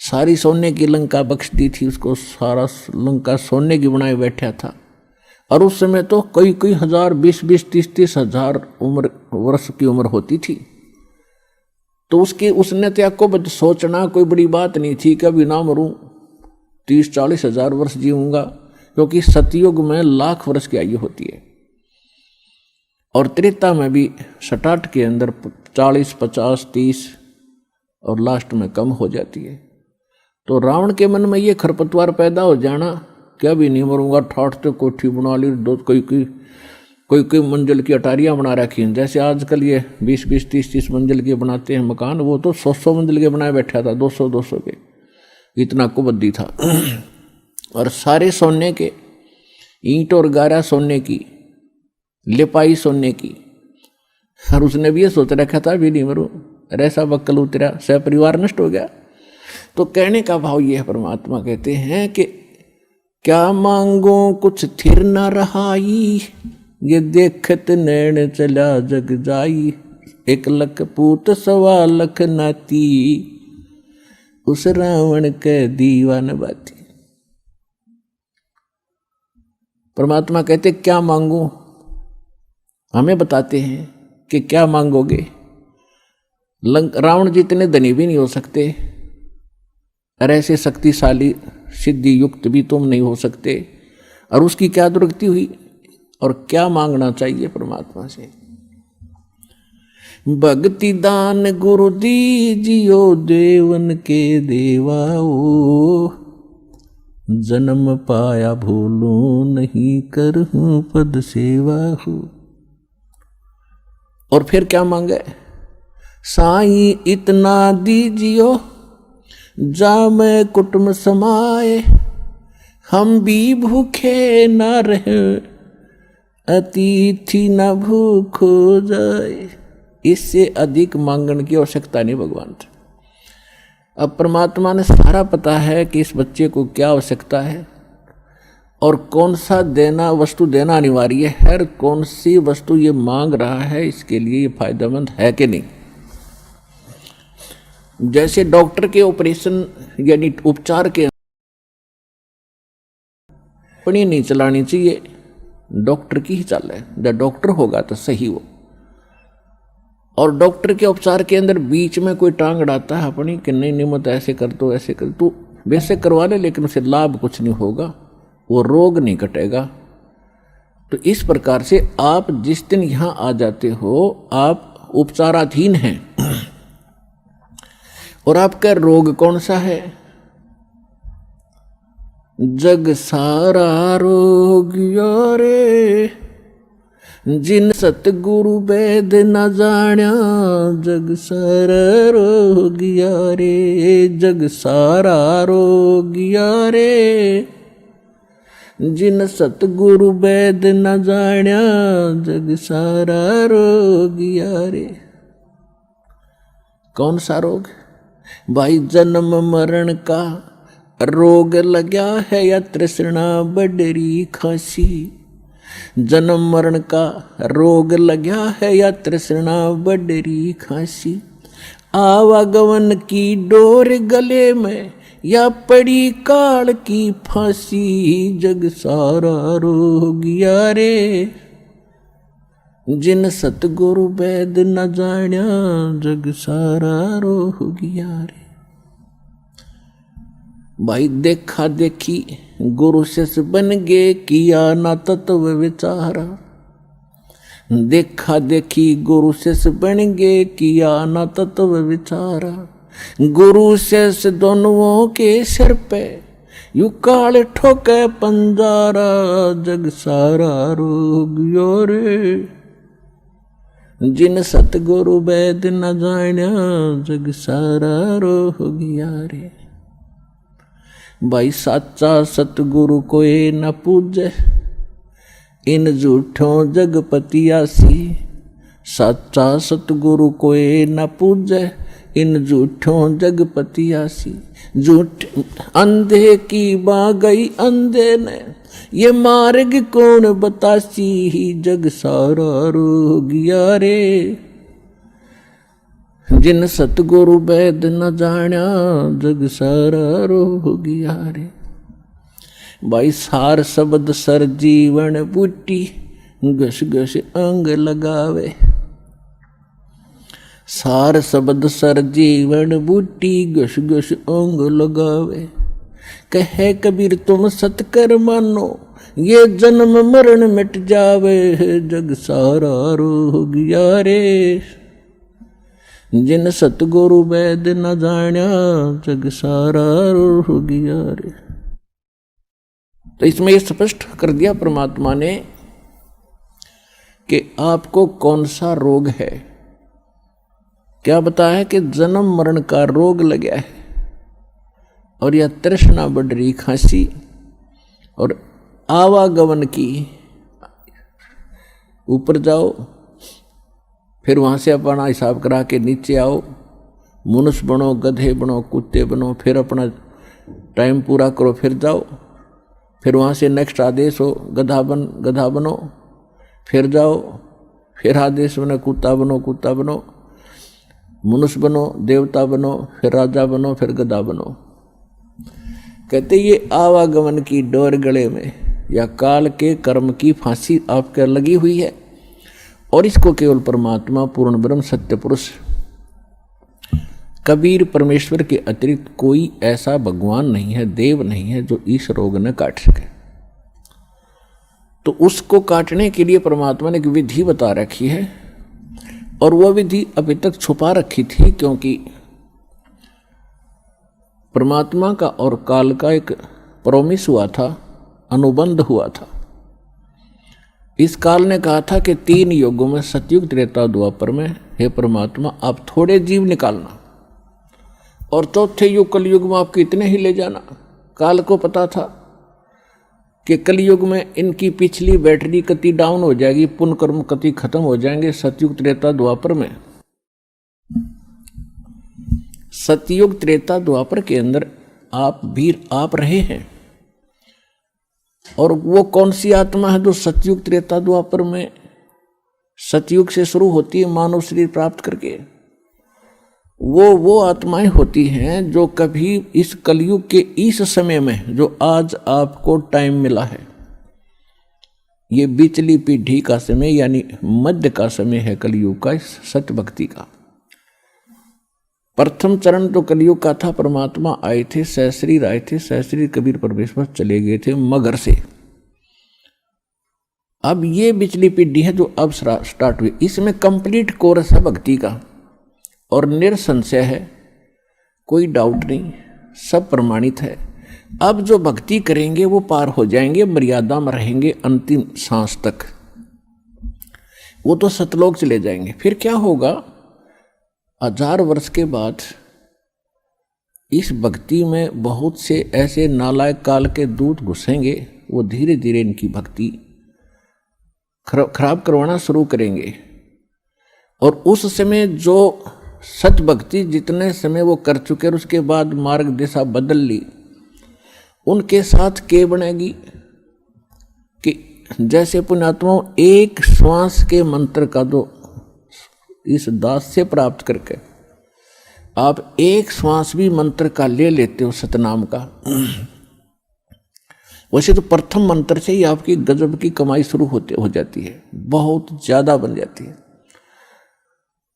सारी सोने की लंका बख्श दी थी उसको, सारा लंका सोने की बनाए बैठा था। और उस समय तो कई हजार, 20-20, 30-30 हजार वर्ष की उम्र होती थी। तो उसने त्याग को सोचना कोई बड़ी बात नहीं थी, कभी ना मरूं, 30-40 हजार वर्ष जीऊंगा, क्योंकि सतयुग में 1,00,000 वर्ष की आयु होती है और त्रेता में भी 67 के अंदर 40, 50, 30 और लास्ट में कम हो जाती है। तो रावण के मन में ये खरपतवार पैदा हो जाना, क्या भी नहीं मरूंगा, ठाठ तो कोठी बना ली, दो कोई मंजिल की अटारियां बना रखी हैं। जैसे आजकल ये 20-20, 30-30 मंजिल के बनाते हैं मकान, वो तो 100 मंजिल के बनाए बैठा था, 200 के, इतना कुबद्दी था। और सारे सोने के, ईंट और गारा सोने की, लिपाई सोने की। और उसने भी ये सोच रखा था भी नहीं मरूं, ऐसा बक्कल उतरा, सह परिवार नष्ट हो गया। तो कहने का भाव ये है, परमात्मा कहते हैं कि क्या मांगो कुछ थिर न रहाई, ये देखत नैन चला जग जाई, 1 लख पूत 1.25 लख नाती, उस रावण के दीवान बाती। परमात्मा कहते क्या मांगो, हमें बताते हैं कि क्या मांगोगे। रावण जितने धनी भी नहीं हो सकते और ऐसे शक्तिशाली सिद्धि युक्त भी तुम नहीं हो सकते। और उसकी क्या दुर्गति हुई और क्या मांगना चाहिए परमात्मा से। भक्ति दान गुरु दीजियो देवन के देवाओ, जन्म पाया भूलू नहीं करहूं पद सेवा हो। और फिर क्या मांगे, साईं इतना दीजियो जा मैं कुटुंब समाए, हम भी भूखे न रहे अतिथि न भूख हो जाए। इससे अधिक मांगने की आवश्यकता नहीं भगवान से। अब परमात्मा ने सारा पता है कि इस बच्चे को क्या आवश्यकता है और कौन सा वस्तु देना अनिवार्य है, कौन सी वस्तु ये मांग रहा है, इसके लिए ये फायदेमंद है कि नहीं। जैसे डॉक्टर के ऑपरेशन यानी उपचार के अपनी नहीं चलानी चाहिए, डॉक्टर की ही चाल है। जब डॉक्टर होगा तो सही हो। और डॉक्टर के उपचार के अंदर बीच में कोई टांग अड़ाता है अपनी कि नहीं मत ऐसे कर दो, ऐसे कर तो वैसे करवा ले, लेकिन उसे लाभ कुछ नहीं होगा, वो रोग नहीं कटेगा। तो इस प्रकार से आप जिस दिन यहां आ जाते हो, आप उपचाराधीन हैं और आपका रोग कौन सा है। जग सारा रोग यारे, जिन सतगुरु वेद न जाण्या, जग सारा रोग यारे, जग सारा रोग यारे, जिन सतगुरु वेद न जाण्या, जग सारा रोग यारे। कौन सा रोग भाई, जन्म मरण का रोग लगा है या तृष्णा बडरी खासी। जन्म मरण का रोग लगा है या तृष्णा बडरी खासी। आवागमन की डोर गले में या पड़ी काल की फांसी, जग सारा रोग यारे, जिन सतगुरु वेद न जाण्या, जग सारा रोग यारे। भाई देखा देखी गुरु शिष्य बन गए, किया ना तत्व विचारा। देखा देखी गुरु शिष्य बन गए, किया ना तत्व विचारा। गुरु शिष्य दोनों के सिर पे यू काल ठोके पंजारा, जग सारा रोग योरे, जिन सतगुरु वेद न जाण्या, जग सारा रोग यारे। भाई साचा सतगुरु कोई न पूजे, इन झूठों जगपतियासी। साचा सतगुरु कोई न पूजे, इन झूठों जगपतियासी। झूठ अंधे की बाँ गई अंधे ने, ये मार्ग कौन बतासी, जग सारा रोग यारे, जिन सतगुरु वेद न जाण्या, जग सारा रोग यारे। भाई सार शब्द सर जीवन बूटी, घस घस अंग लगावे। सार शब्द सर जीवन बूटी घुस घुस ओंग लगावे। कहे कबीर तुम सतकर मानो ये जन्म मरण मिट जावे। जग सारा रोग गया रे जिन सतगुरु वैद न जान्या। जग सारा रोग गया रे। तो इसमें यह स्पष्ट कर दिया परमात्मा ने कि आपको कौन सा रोग है। क्या बताया कि जन्म मरण का रोग लगा है और यह तृष्णा बढ़ रही, खांसी और आवागमन की। ऊपर जाओ फिर वहां से अपना हिसाब करा के नीचे आओ, मनुष्य बनो, गधे बनो, कुत्ते बनो, फिर अपना टाइम पूरा करो, फिर जाओ, फिर वहां से नेक्स्ट आदेश हो गधा बनो, फिर जाओ, फिर आदेश बनो कुत्ता बनो, मनुष्य बनो, देवता बनो, फिर राजा बनो, फिर गधा बनो। कहते ये आवागमन की डोर गले में या काल के कर्म की फांसी आपके लगी हुई है और इसको केवल परमात्मा पूर्ण ब्रह्म सत्य पुरुष कबीर परमेश्वर के अतिरिक्त कोई ऐसा भगवान नहीं है, देव नहीं है जो इस रोग ने काट सके। तो उसको काटने के लिए परमात्मा ने एक विधि बता रखी है और वह विधि अभी तक छुपा रखी थी, क्योंकि परमात्मा का और काल का एक प्रोमिस हुआ था, अनुबंध हुआ था। इस काल ने कहा था कि 3 युगों में सतयुग त्रेता द्वापर में हे परमात्मा आप थोड़े जीव निकालना और चौथे युग कलयुग में आप कितने ही ले जाना। काल को पता था कि कलयुग में इनकी पिछली बैटरी कति डाउन हो जाएगी, पुण्य कर्म कति खत्म हो जाएंगे। सतयुग त्रेता द्वापर में, सतयुग त्रेता द्वापर के अंदर आप वीर आप रहे हैं। और वो कौन सी आत्मा है जो सतयुग त्रेता द्वापर में सतयुग से शुरू होती है मानव शरीर प्राप्त करके? वो आत्माएं होती हैं जो कभी इस कलयुग के इस समय में, जो आज आपको टाइम मिला है, ये बिचली पीढ़ी का समय यानी मध्य का समय है कलयुग का, इस सत्य भक्ति का। प्रथम चरण तो कलयुग का था, परमात्मा आए थे, सहस्रीर आए थे, सहस्रीर कबीर परमेश्वर चले गए थे मगर से। अब ये बिचली पीढ़ी है जो अब स्टार्ट हुई, इसमें कंप्लीट कोर्स है भक्ति का और निरसंशय है, कोई डाउट नहीं, सब प्रमाणित है। अब जो भक्ति करेंगे वो पार हो जाएंगे, मर्यादा में रहेंगे अंतिम सांस तक, वो तो सतलोक चले जाएंगे। फिर क्या होगा, 1000 वर्ष के बाद इस भक्ति में बहुत से ऐसे नालायक काल के दूत घुसेंगे, वो धीरे धीरे इनकी भक्ति खराब करवाना शुरू करेंगे। और उस समय जो सच भक्ति जितने समय वो कर चुके और उसके बाद मार्ग दिशा बदल ली, उनके साथ के बनेगी कि जैसे पुण्यात्माओं एक श्वास के मंत्र का जो इस दास से प्राप्त करके आप एक श्वास भी मंत्र का ले लेते हो सतनाम का, वैसे तो प्रथम मंत्र से ही आपकी गजब की कमाई शुरू हो जाती है, बहुत ज्यादा बन जाती है।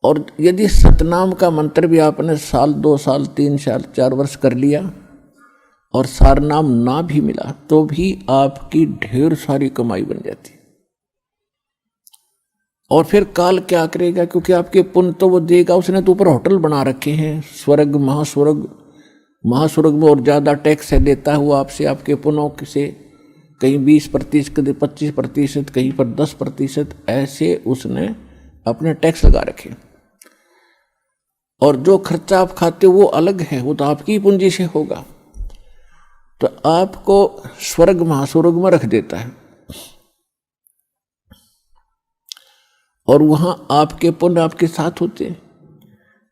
और यदि सतनाम का मंत्र भी आपने 1 साल 2 साल 3 साल 4 वर्ष कर लिया और सारनाम ना भी मिला तो भी आपकी ढेर सारी कमाई बन जाती है। और फिर काल क्या करेगा, क्योंकि आपके पुण्य तो वो देगा, उसने तो ऊपर होटल बना रखे हैं, स्वर्ग महास्वर्ग में और ज़्यादा टैक्स है देता है वो आपसे, आपके पुण्यों से, कहीं 20%, कहीं 25%, कहीं पर 10%, ऐसे उसने अपने टैक्स लगा रखे। और जो खर्चा आप खाते हो वो अलग है, वो तो आपकी पूंजी से होगा, तो आपको स्वर्ग महास्वर्ग में रख देता है। और वहां आपके पुण्य आपके साथ होते हैं।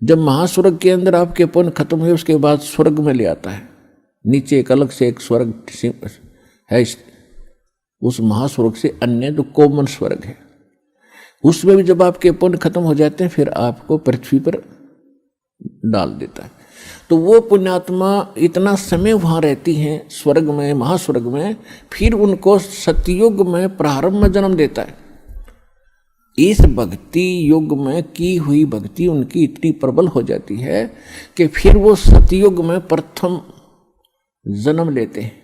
जब महास्वर्ग के अंदर आपके पुण्य खत्म हुए उसके बाद स्वर्ग में ले आता है, नीचे एक अलग से एक स्वर्ग है, उस महास्वर्ग से अन्य जो कॉमन स्वर्ग है, उसमें भी जब आपके पुण्य खत्म हो जाते हैं फिर आपको पृथ्वी पर डाल देता है। तो वो पुण्यात्मा इतना समय वहां रहती हैं स्वर्ग में, महास्वर्ग में, फिर उनको सतयुग में प्रारंभ में जन्म देता है। इस भक्ति युग में की हुई भक्ति उनकी इतनी प्रबल हो जाती है कि फिर वो सतयुग में प्रथम जन्म लेते हैं।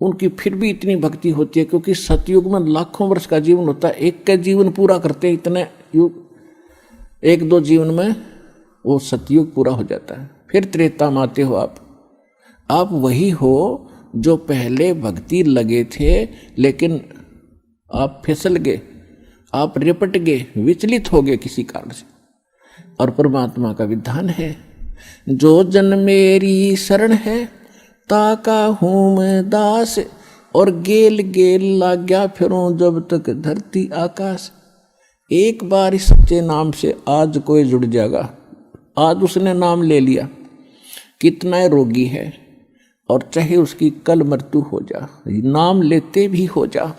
उनकी फिर भी इतनी भक्ति होती है क्योंकि सतयुग में लाखों वर्ष का जीवन होता है, एक का जीवन पूरा करते हैं इतने युग, एक दो जीवन में वो सतयुग पूरा हो जाता है। फिर त्रेता में आते हो आप वही हो जो पहले भक्ति लगे थे लेकिन आप फिसल गए, आप रिपट गए, विचलित हो गए किसी कारण से। और परमात्मा का विधान है, जो जन मेरी शरण है ताका हूँ मैं दास, और गेल गेल लाग्या फिरूं जब तक धरती आकाश। एक बार इस सच्चे नाम से आज कोई जुड़ जाएगा, आज उसने नाम ले लिया, कितना रोगी है और चाहे उसकी कल मृत्यु हो जा, नाम लेते भी हो जा,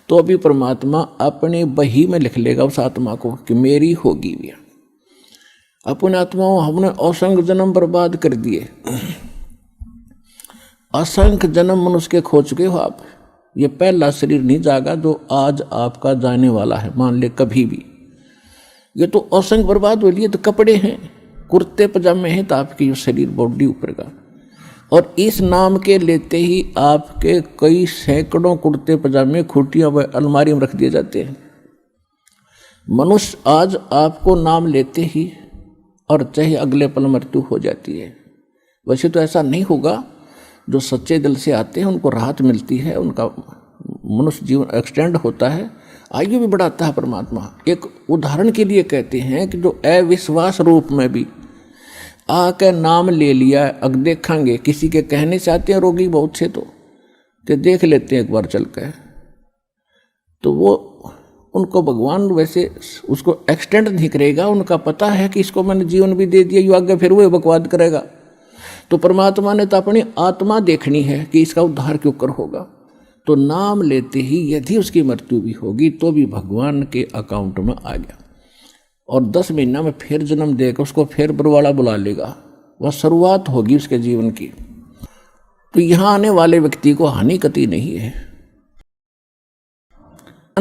तो अभी परमात्मा अपने बही में लिख लेगा उस आत्मा को कि मेरी होगी भी। अपने आत्माओं हमने असंख्य जन्म बर्बाद कर दिए, असंख्य जन्म मनुष्य के खो चुके हो आप। ये पहला शरीर नहीं जागा जो आज आपका जाने वाला है, मान ले कभी भी। ये तो असंख्य बर्बाद हो लिए, तो कपड़े हैं, कुर्ते पजामे हैं, तो आपकी शरीर बॉडी ऊपर का, और इस नाम के लेते ही आपके कई सैकड़ों कुर्ते पजामे खूटियां व अलमारी में रख दिए जाते हैं। मनुष्य आज आपको नाम लेते ही और चाहे अगले पल मृत्यु हो जाती है। वैसे तो ऐसा नहीं होगा, जो सच्चे दिल से आते हैं उनको राहत मिलती है, उनका मनुष्य जीवन एक्सटेंड होता है, आयु भी बढ़ाता है परमात्मा। एक उदाहरण के लिए कहते हैं कि जो अविश्वास रूप में भी आके नाम ले लिया, अग देखेंगे किसी के कहने से आते हैं रोगी बहुत से, तो देख लेते हैं एक बार चल कर, तो वो उनको भगवान वैसे उसको एक्सटेंड नहीं करेगा, उनका पता है कि इसको मैंने जीवन भी दे दिया, यू आगे फिर वो बकवाद करेगा। तो परमात्मा ने तो अपनी आत्मा देखनी है कि इसका उद्धार क्यों कर होगा, तो नाम लेते ही यदि उसकी मृत्यु भी होगी तो भी भगवान के अकाउंट में आ गया, और 10 महीना में फिर जन्म देकर उसको फिर बरवाड़ा बुला लेगा, वह शुरुआत होगी उसके जीवन की। तो यहाँ आने वाले व्यक्ति को हानि कति नहीं है।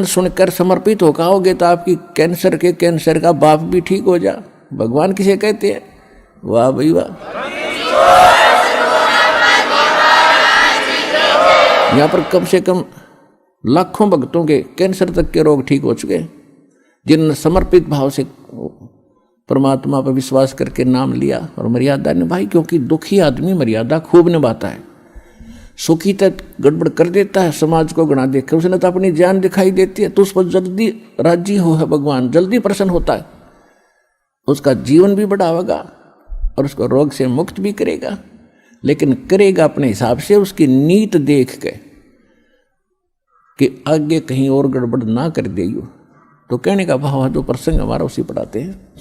सुनकर समर्पित होकर आओगे तो आपकी कैंसर का बाप भी ठीक हो जा। भगवान किसे कहते हैं? वाह भाई वाह। यहाँ पर कम से कम लाखों भक्तों के कैंसर तक के रोग ठीक हो चुके हैं, जिन्होंने समर्पित भाव से परमात्मा पर विश्वास करके नाम लिया और मर्यादा निभाई। क्योंकि दुखी आदमी मर्यादा खूब निभाता है, सुखी तक गड़बड़ कर देता है, समाज को गणा देकर उसने तो अपनी जान दिखाई देती है, तो उस पर जल्दी राजी हो है भगवान, जल्दी प्रसन्न होता है, उसका जीवन भी बढ़ावेगा और उसको रोग से मुक्त भी करेगा, लेकिन करेगा अपने हिसाब से, उसकी नीत देख के कि आगे कहीं और गड़बड़ ना कर देगी। तो कहने का भाव है, जो प्रसंग हमारा उसी पढ़ाते हैं।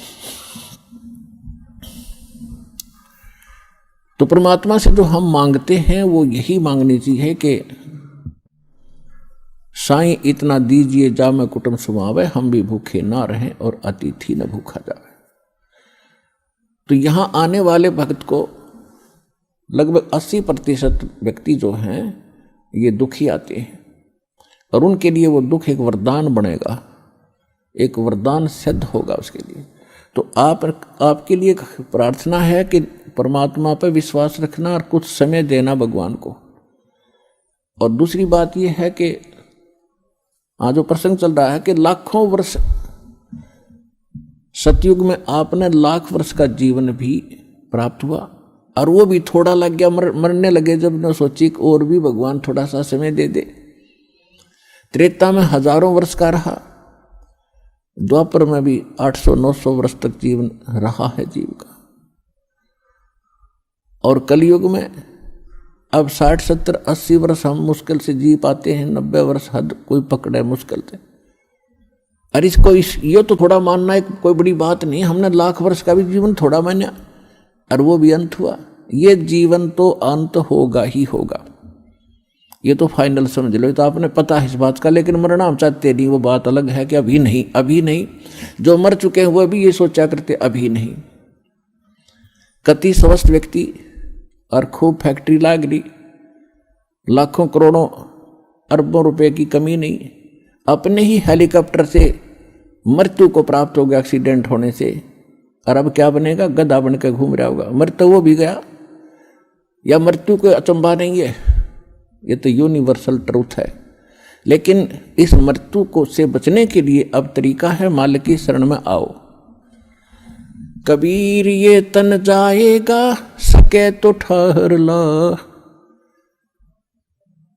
तो परमात्मा से जो हम मांगते हैं वो यही मांगनी चाहिए कि साईं इतना दीजिए जा मैं कुटुंब सुमावे, हम भी भूखे ना रहें और अतिथि न भूखा जावे। तो यहां आने वाले भक्त को लगभग 80% व्यक्ति जो हैं ये दुखी आते हैं, और उनके लिए वो दुख एक वरदान बनेगा, एक वरदान सिद्ध होगा उसके लिए। तो आपके लिए प्रार्थना है कि परमात्मा पर विश्वास रखना और कुछ समय देना भगवान को। और दूसरी बात यह है कि आज जो प्रसंग चल रहा है कि लाखों वर्ष सतयुग में आपने लाख वर्ष का जीवन भी प्राप्त हुआ, और वो भी थोड़ा लग गया, मरने लगे जब न सोची और भी भगवान थोड़ा सा समय दे दे। त्रेता में हजारों वर्ष का रहा, द्वापर में भी 800-900 वर्ष तक जीवन रहा है जीव का, और कलयुग में अब 60-70-80 वर्ष हम मुश्किल से जी पाते हैं, 90 वर्ष हद कोई पकड़े मुश्किल से। अरे ये तो थोड़ा मानना एक कोई बड़ी बात नहीं, हमने लाख वर्ष का भी जीवन थोड़ा माना और वो भी अंत हुआ। ये जीवन तो अंत होगा ही होगा, ये तो फाइनल समझ लो, ये तो आपने पता है इस बात का, लेकिन मरना हम चाहते नहीं, वो बात अलग है कि अभी नहीं, अभी नहीं। जो मर चुके हैं वो भी ये सोचा करते अभी नहीं। कति स्वस्थ व्यक्ति और खूब फैक्ट्री लाग रही, लाखों करोड़ों अरबों रुपए की कमी नहीं, अपने ही हेलीकॉप्टर से मृत्यु को प्राप्त हो गया एक्सीडेंट होने से, और अब क्या बनेगा, गधा बन के घूम रहा होगा। मृत्यु वो भी गया, या मृत्यु कोई अचंभा नहीं है, ये तो यूनिवर्सल ट्रूथ है। लेकिन इस मृत्यु को से बचने के लिए अब तरीका है, मालिक की शरण में आओ। कबीर ये तन जाएगा, सके तो ठहर ला,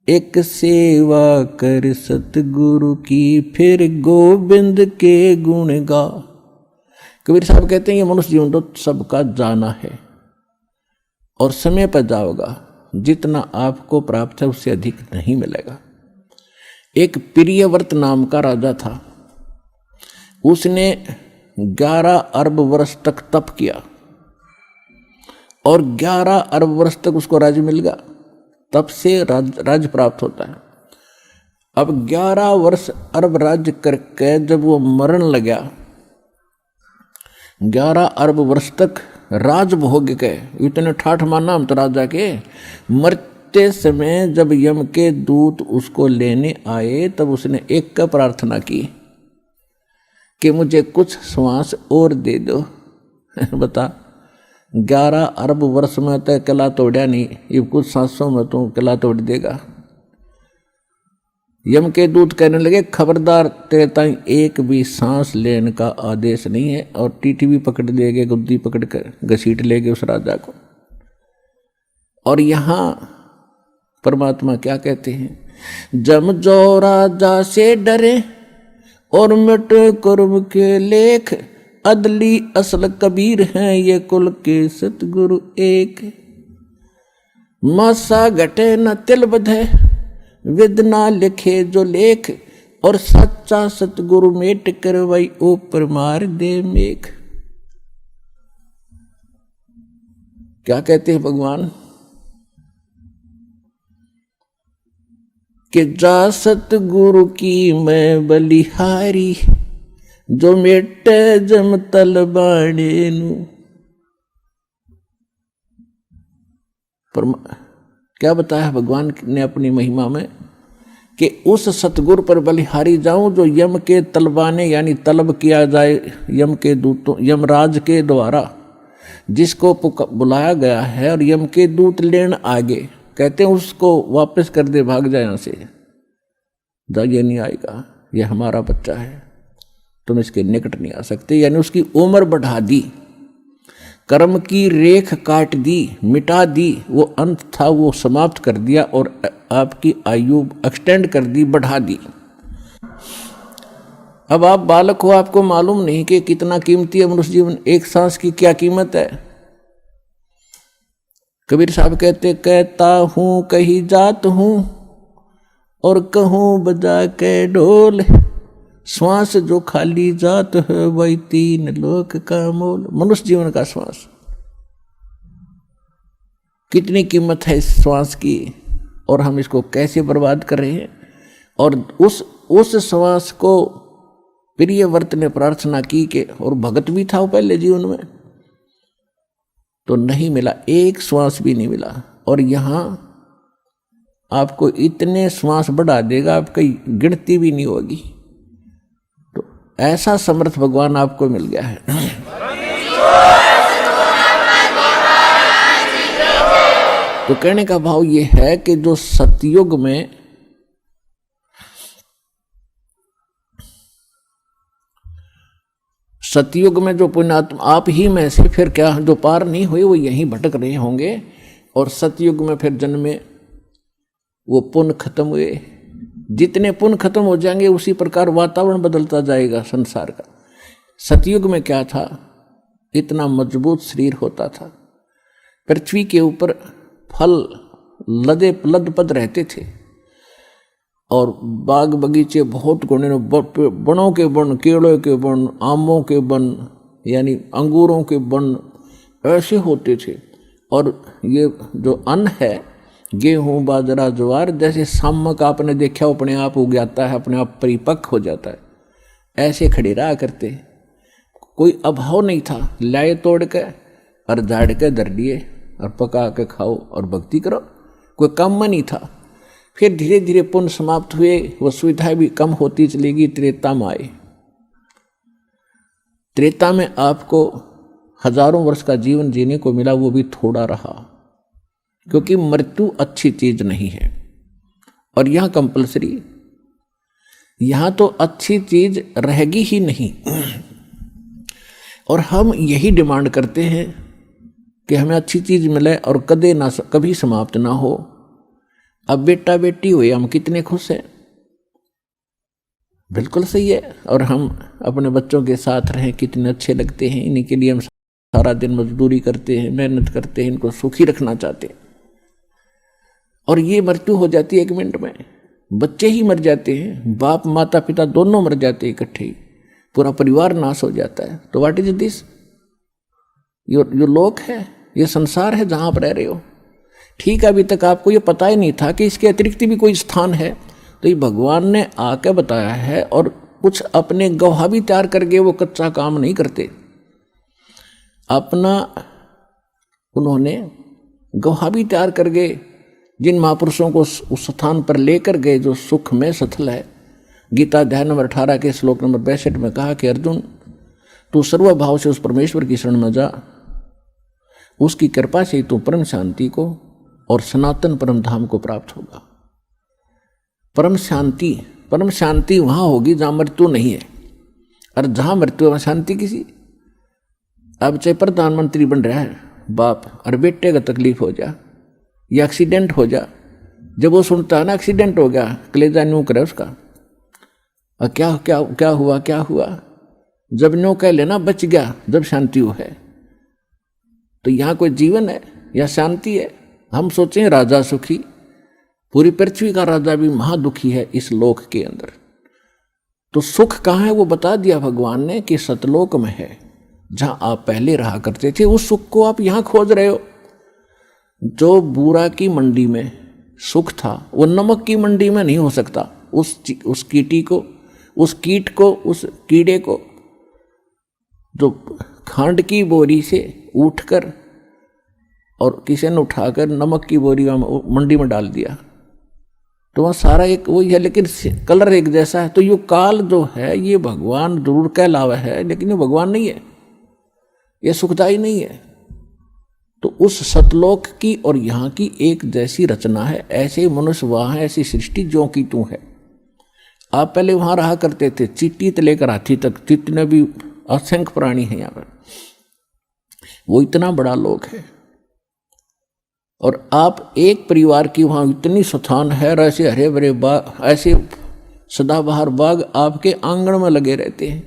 एक सेवा कर सतगुरु की, फिर गोविंद के गुण गा। कबीर साहब कहते हैं ये मनुष्य जीवन तो सबका जाना है और समय पर जाओगा, जितना आपको प्राप्त है उससे अधिक नहीं मिलेगा। एक प्रियव्रत नाम का राजा था, उसने 11 अरब वर्ष तक तप किया और 11 अरब वर्ष तक उसको राज्य मिल गया। तप से राज्य प्राप्त होता है। अब 11 वर्ष अरब राज्य करके जब वो मरण लगा, 11 अरब वर्ष तक राज भोग के इतने ठाठ माना हम तो राजा के। मरते समय जब यम के दूत उसको लेने आए तब उसने एक का प्रार्थना की कि मुझे कुछ श्वास और दे दो। बता 11 अरब वर्ष में तो किला तोड़ा नहीं, ये कुछ सांसों में तो किला तोड़ देगा। यम के दूत कहने लगे खबरदार, तेरे ताई एक भी सांस लेने का आदेश नहीं है, और टीटी भी पकड़ लेगे, गुद्दी पकड़ कर घसीट लेगे उस राजा को। और यहाँ परमात्मा क्या कहते हैं, जम जो राजा से डरे और मिट कर्म के लेख, अदली असल कबीर हैं ये कुल के सतगुरु एक। मासा घटे न तिल बधे, विद ना लिखे जो लेख, और सच्चा सतगुरु मेट करवाई ऊपर मार दे मेघ। क्या कहते हैं भगवान कि जा सतगुरु की मैं बलिहारी, जो मेटे जम तल बाणे नू। क्या बताया भगवान ने अपनी महिमा में कि उस सतगुरु पर बलिहारी जाऊं जो यम के तलबाने यानी तलब किया जाए यम के दूतों, यमराज के द्वारा जिसको बुलाया गया है, और यम के दूत लेन आगे कहते हैं उसको वापस कर दे, भाग जाए यहां से, जा ये नहीं आएगा, ये हमारा बच्चा है, तुम इसके निकट नहीं आ सकते। यानी उसकी उम्र बढ़ा दी, कर्म की रेख काट दी, मिटा दी, वो अंत था वो समाप्त कर दिया, और आपकी आयु एक्सटेंड कर दी, बढ़ा दी। अब आप बालक हो, आपको मालूम नहीं कि कितना कीमती है मनुष्य जीवन, एक सांस की क्या कीमत है। कबीर साहब कहते, कहता हूं कहीं जात हूं और कहूं बजा के ढोल, श्वास जो खाली जात है वही 3 लोक का मोल। मनुष्य जीवन का श्वास, कितनी कीमत है इस श्वास की, और हम इसको कैसे बर्बाद कर रहे हैं। और उस श्वास को प्रियव्रत ने प्रार्थना की कि, और भगत भी था वो पहले जीवन में, तो नहीं मिला, एक श्वास भी नहीं मिला। और यहाँ आपको इतने श्वास बढ़ा देगा, आपकी गिनती भी नहीं होगी। तो ऐसा समर्थ भगवान आपको मिल गया है। तो कहने का भाव ये है कि जो सतयुग में जो पुण्यात्मा आप ही में से, फिर क्या जो पार नहीं हुए वो यहीं भटक रहे होंगे, और सतयुग में फिर जन्मे, वो पुण्य खत्म हुए। जितने पुण्य खत्म हो जाएंगे उसी प्रकार वातावरण बदलता जाएगा संसार का। सतयुग में क्या था, इतना मजबूत शरीर होता था, पृथ्वी के ऊपर फल लदपद रहते थे, और बाग बगीचे बहुत गुणे, बनों के बन, केलों के बन, आमों के बन, यानी अंगूरों के बन ऐसे होते थे। और ये जो अन्न है, गेहूँ बाजरा ज्वार, जैसे सामक आपने देखा अपने आप उग जाता है, अपने आप परिपक्व हो जाता है, ऐसे खड़े रहा करते। कोई अभाव नहीं था, लाए तोड़ के और झाड़ के धर लिए और पका के खाओ और भक्ति करो, कोई काम नहीं था। फिर धीरे धीरे पुण्य समाप्त हुए, वो सुविधाएं भी कम होती चली गई, त्रेता में आए। त्रेता में आपको हजारों वर्ष का जीवन जीने को मिला, वो भी थोड़ा रहा, क्योंकि मृत्यु अच्छी चीज नहीं है। और यहां कंपलसरी, यहां तो अच्छी चीज रहेगी ही नहीं। और हम यही डिमांड करते हैं कि हमें अच्छी चीज मिले और कभी समाप्त ना हो। अब बेटा बेटी हुए, हम कितने खुश हैं, बिल्कुल सही है। और हम अपने बच्चों के साथ रहें, कितने अच्छे लगते हैं। इन्हीं के लिए हम सारा दिन मजदूरी करते हैं, मेहनत करते हैं, इनको सुखी रखना चाहते हैं। और ये मृत्यु हो जाती है 1 मिनट में। बच्चे ही मर जाते हैं, बाप माता पिता दोनों मर जाते हैं इकट्ठे ही, पूरा परिवार नाश हो जाता है। तो व्हाट इज दिस? यो लोक है, ये संसार है जहां आप रह रहे हो। ठीक है, अभी तक आपको ये पता ही नहीं था कि इसके अतिरिक्त भी कोई स्थान है। तो ये भगवान ने आके बताया है, और कुछ अपने गवाह भी तैयार करके वो कच्चा काम नहीं करते। अपना उन्होंने गवाह भी तैयार करके जिन महापुरुषों को उस स्थान पर लेकर गए जो सुख में सथल है। गीता अध्याय नंबर 18 के श्लोक नंबर 62 में कहा कि अर्जुन, तू सर्वभाव से उस परमेश्वर की शरण में जा, उसकी कृपा से तू परम शांति को और सनातन परम धाम को प्राप्त होगा। परम शांति वहां होगी जहां मृत्यु नहीं है। और जहां मृत्यु वहां शांति किसी। अब चाहे प्रधानमंत्री बन रहा है बाप, और बेटे का तकलीफ हो जा या एक्सीडेंट हो जा, जब वो सुनता है ना एक्सीडेंट हो गया, कलेजा न्यू करे उसका, और क्या क्या क्या हुआ क्या हुआ, जब न्यू कह लेना बच गया, जब शांति हो है। तो यहाँ कोई जीवन है या शांति है? हम सोचें राजा सुखी, पूरी पृथ्वी का राजा भी महादुखी है इस लोक के अंदर। तो सुख कहाँ है वो बता दिया भगवान ने कि सतलोक में है, जहां आप पहले रहा करते थे। उस सुख को आप यहां खोज रहे हो। जो बूरा की मंडी में सुख था वो नमक की मंडी में नहीं हो सकता। उस कीटी को, उस कीट को, उस कीड़े को जो खांड की बोरी से उठकर और किसी ने उठाकर नमक की बोरी मंडी में डाल दिया, तो वह सारा एक वही है, लेकिन कलर एक जैसा है। तो ये काल जो है ये भगवान जरूर कहलावा है, लेकिन ये भगवान नहीं है, ये सुखदाई नहीं है। तो उस सतलोक की और यहाँ की एक जैसी रचना है। ऐसे मनुष्य वहाँ है, ऐसी सृष्टि जो की तू है। आप पहले वहाँ रहा करते थे, चींटी से लेकर हाथी तक, जितने भी असंख्य प्राणी हैं यहाँ पर, वो इतना बड़ा लोक है। और आप एक परिवार की वहाँ इतनी स्थान है, ऐसे हरे भरे बाग, ऐसे सदाबहार बाग आपके आंगन में लगे रहते हैं।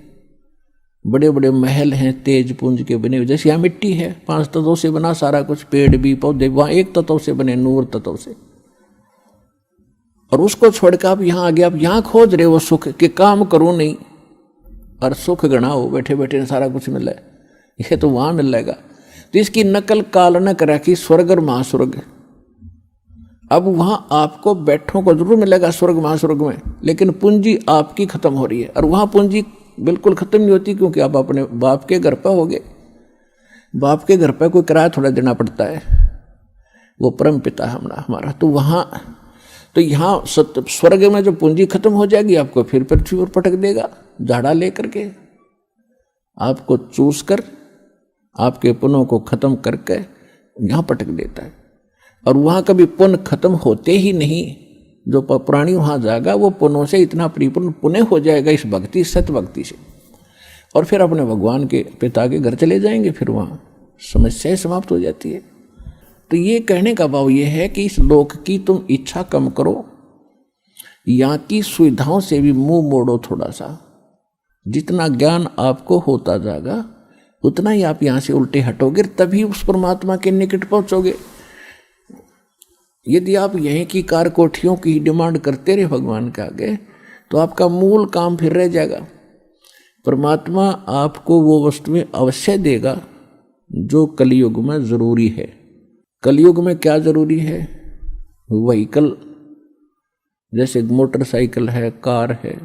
बड़े बड़े महल हैं तेज पुंज के बने हुए, जैसे यहाँ मिट्टी है 5 तत्वों से बना सारा कुछ, पेड़ भी पौधे, वहाँ 1 तत्व से बने, नूर तत्व से। और उसको छोड़कर आप यहाँ आ गए, आप यहाँ खोज रहे हो सुख के, काम करो नहीं और सुख गणा हो, बैठे बैठे सारा कुछ मिल रहा है, ये तो वहाँ मिल जाएगा। तो इसकी नकल काल न करा कि स्वर्ग और महास्वर्ग। अब वहां आपको बैठों को जरूर मिलेगा स्वर्ग महास्वर्ग में, लेकिन पूंजी आपकी खत्म हो रही है। और वहां पूंजी बिल्कुल खत्म नहीं होती, क्योंकि आप अपने बाप के घर पर हो गए। बाप के घर पर कोई किराया थोड़ा देना पड़ता है, वो परम पिता है हमारा। तो वहां, तो यहाँ स्वर्ग में जो पूंजी खत्म हो जाएगी, आपको फिर पृथ्वी पर पटक देगा, झाड़ा लेकर के आपको चूस कर आपके पुण्यों को खत्म करके यहाँ पटक देता है। और वहाँ कभी पुण्य खत्म होते ही नहीं। जो प्राणी वहाँ जाएगा वो पुण्यों से इतना परिपूर्ण पुण्य हो जाएगा इस भक्ति, सत्य भक्ति से, और फिर अपने भगवान के पिता के घर चले जाएंगे। फिर वहाँ समस्याएं समाप्त हो जाती है। तो ये कहने का भाव ये है कि इस लोक की तुम इच्छा कम करो, यहाँ की सुविधाओं से भी मुंह मोड़ो थोड़ा सा। जितना ज्ञान आपको होता जाएगा उतना ही आप यहाँ से उल्टे हटोगे, तभी उस परमात्मा के निकट पहुँचोगे। यदि आप यहीं की कार कोठियों की डिमांड करते रहे भगवान के आगे, तो आपका मूल काम फिर रह जाएगा। परमात्मा आपको वो वस्तुएं अवश्य देगा जो कलयुग में जरूरी है। कलयुग में क्या जरूरी है? व्हीकल, जैसे मोटरसाइकिल है, कार है,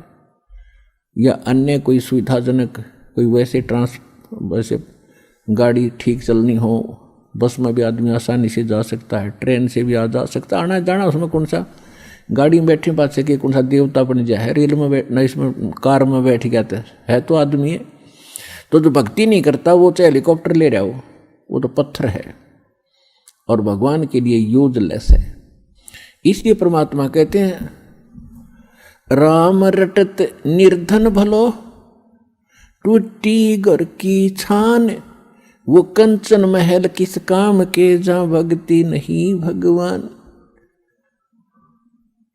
या अन्य कोई सुविधाजनक कोई वैसे गाड़ी ठीक चलनी हो। बस में भी आदमी आसानी से जा सकता है, ट्रेन से भी आ जा सकता है, आना जाना उसमें कौन सा, गाड़ी में बैठे बात से कि कौन सा देवता बन जाए, रेल में बैठना, इसमें कार में बैठ गया है तो आदमी है। तो जो भक्ति नहीं करता वो चाहे हेलीकॉप्टर ले रहा हो, वो तो पत्थर है और भगवान के लिए यूजलेस है। इसलिए परमात्मा कहते हैं राम रटत निर्धन भलो, टूटी घर की छान, वो कंचन महल किस काम के, जहां भक्ति नहीं भगवान।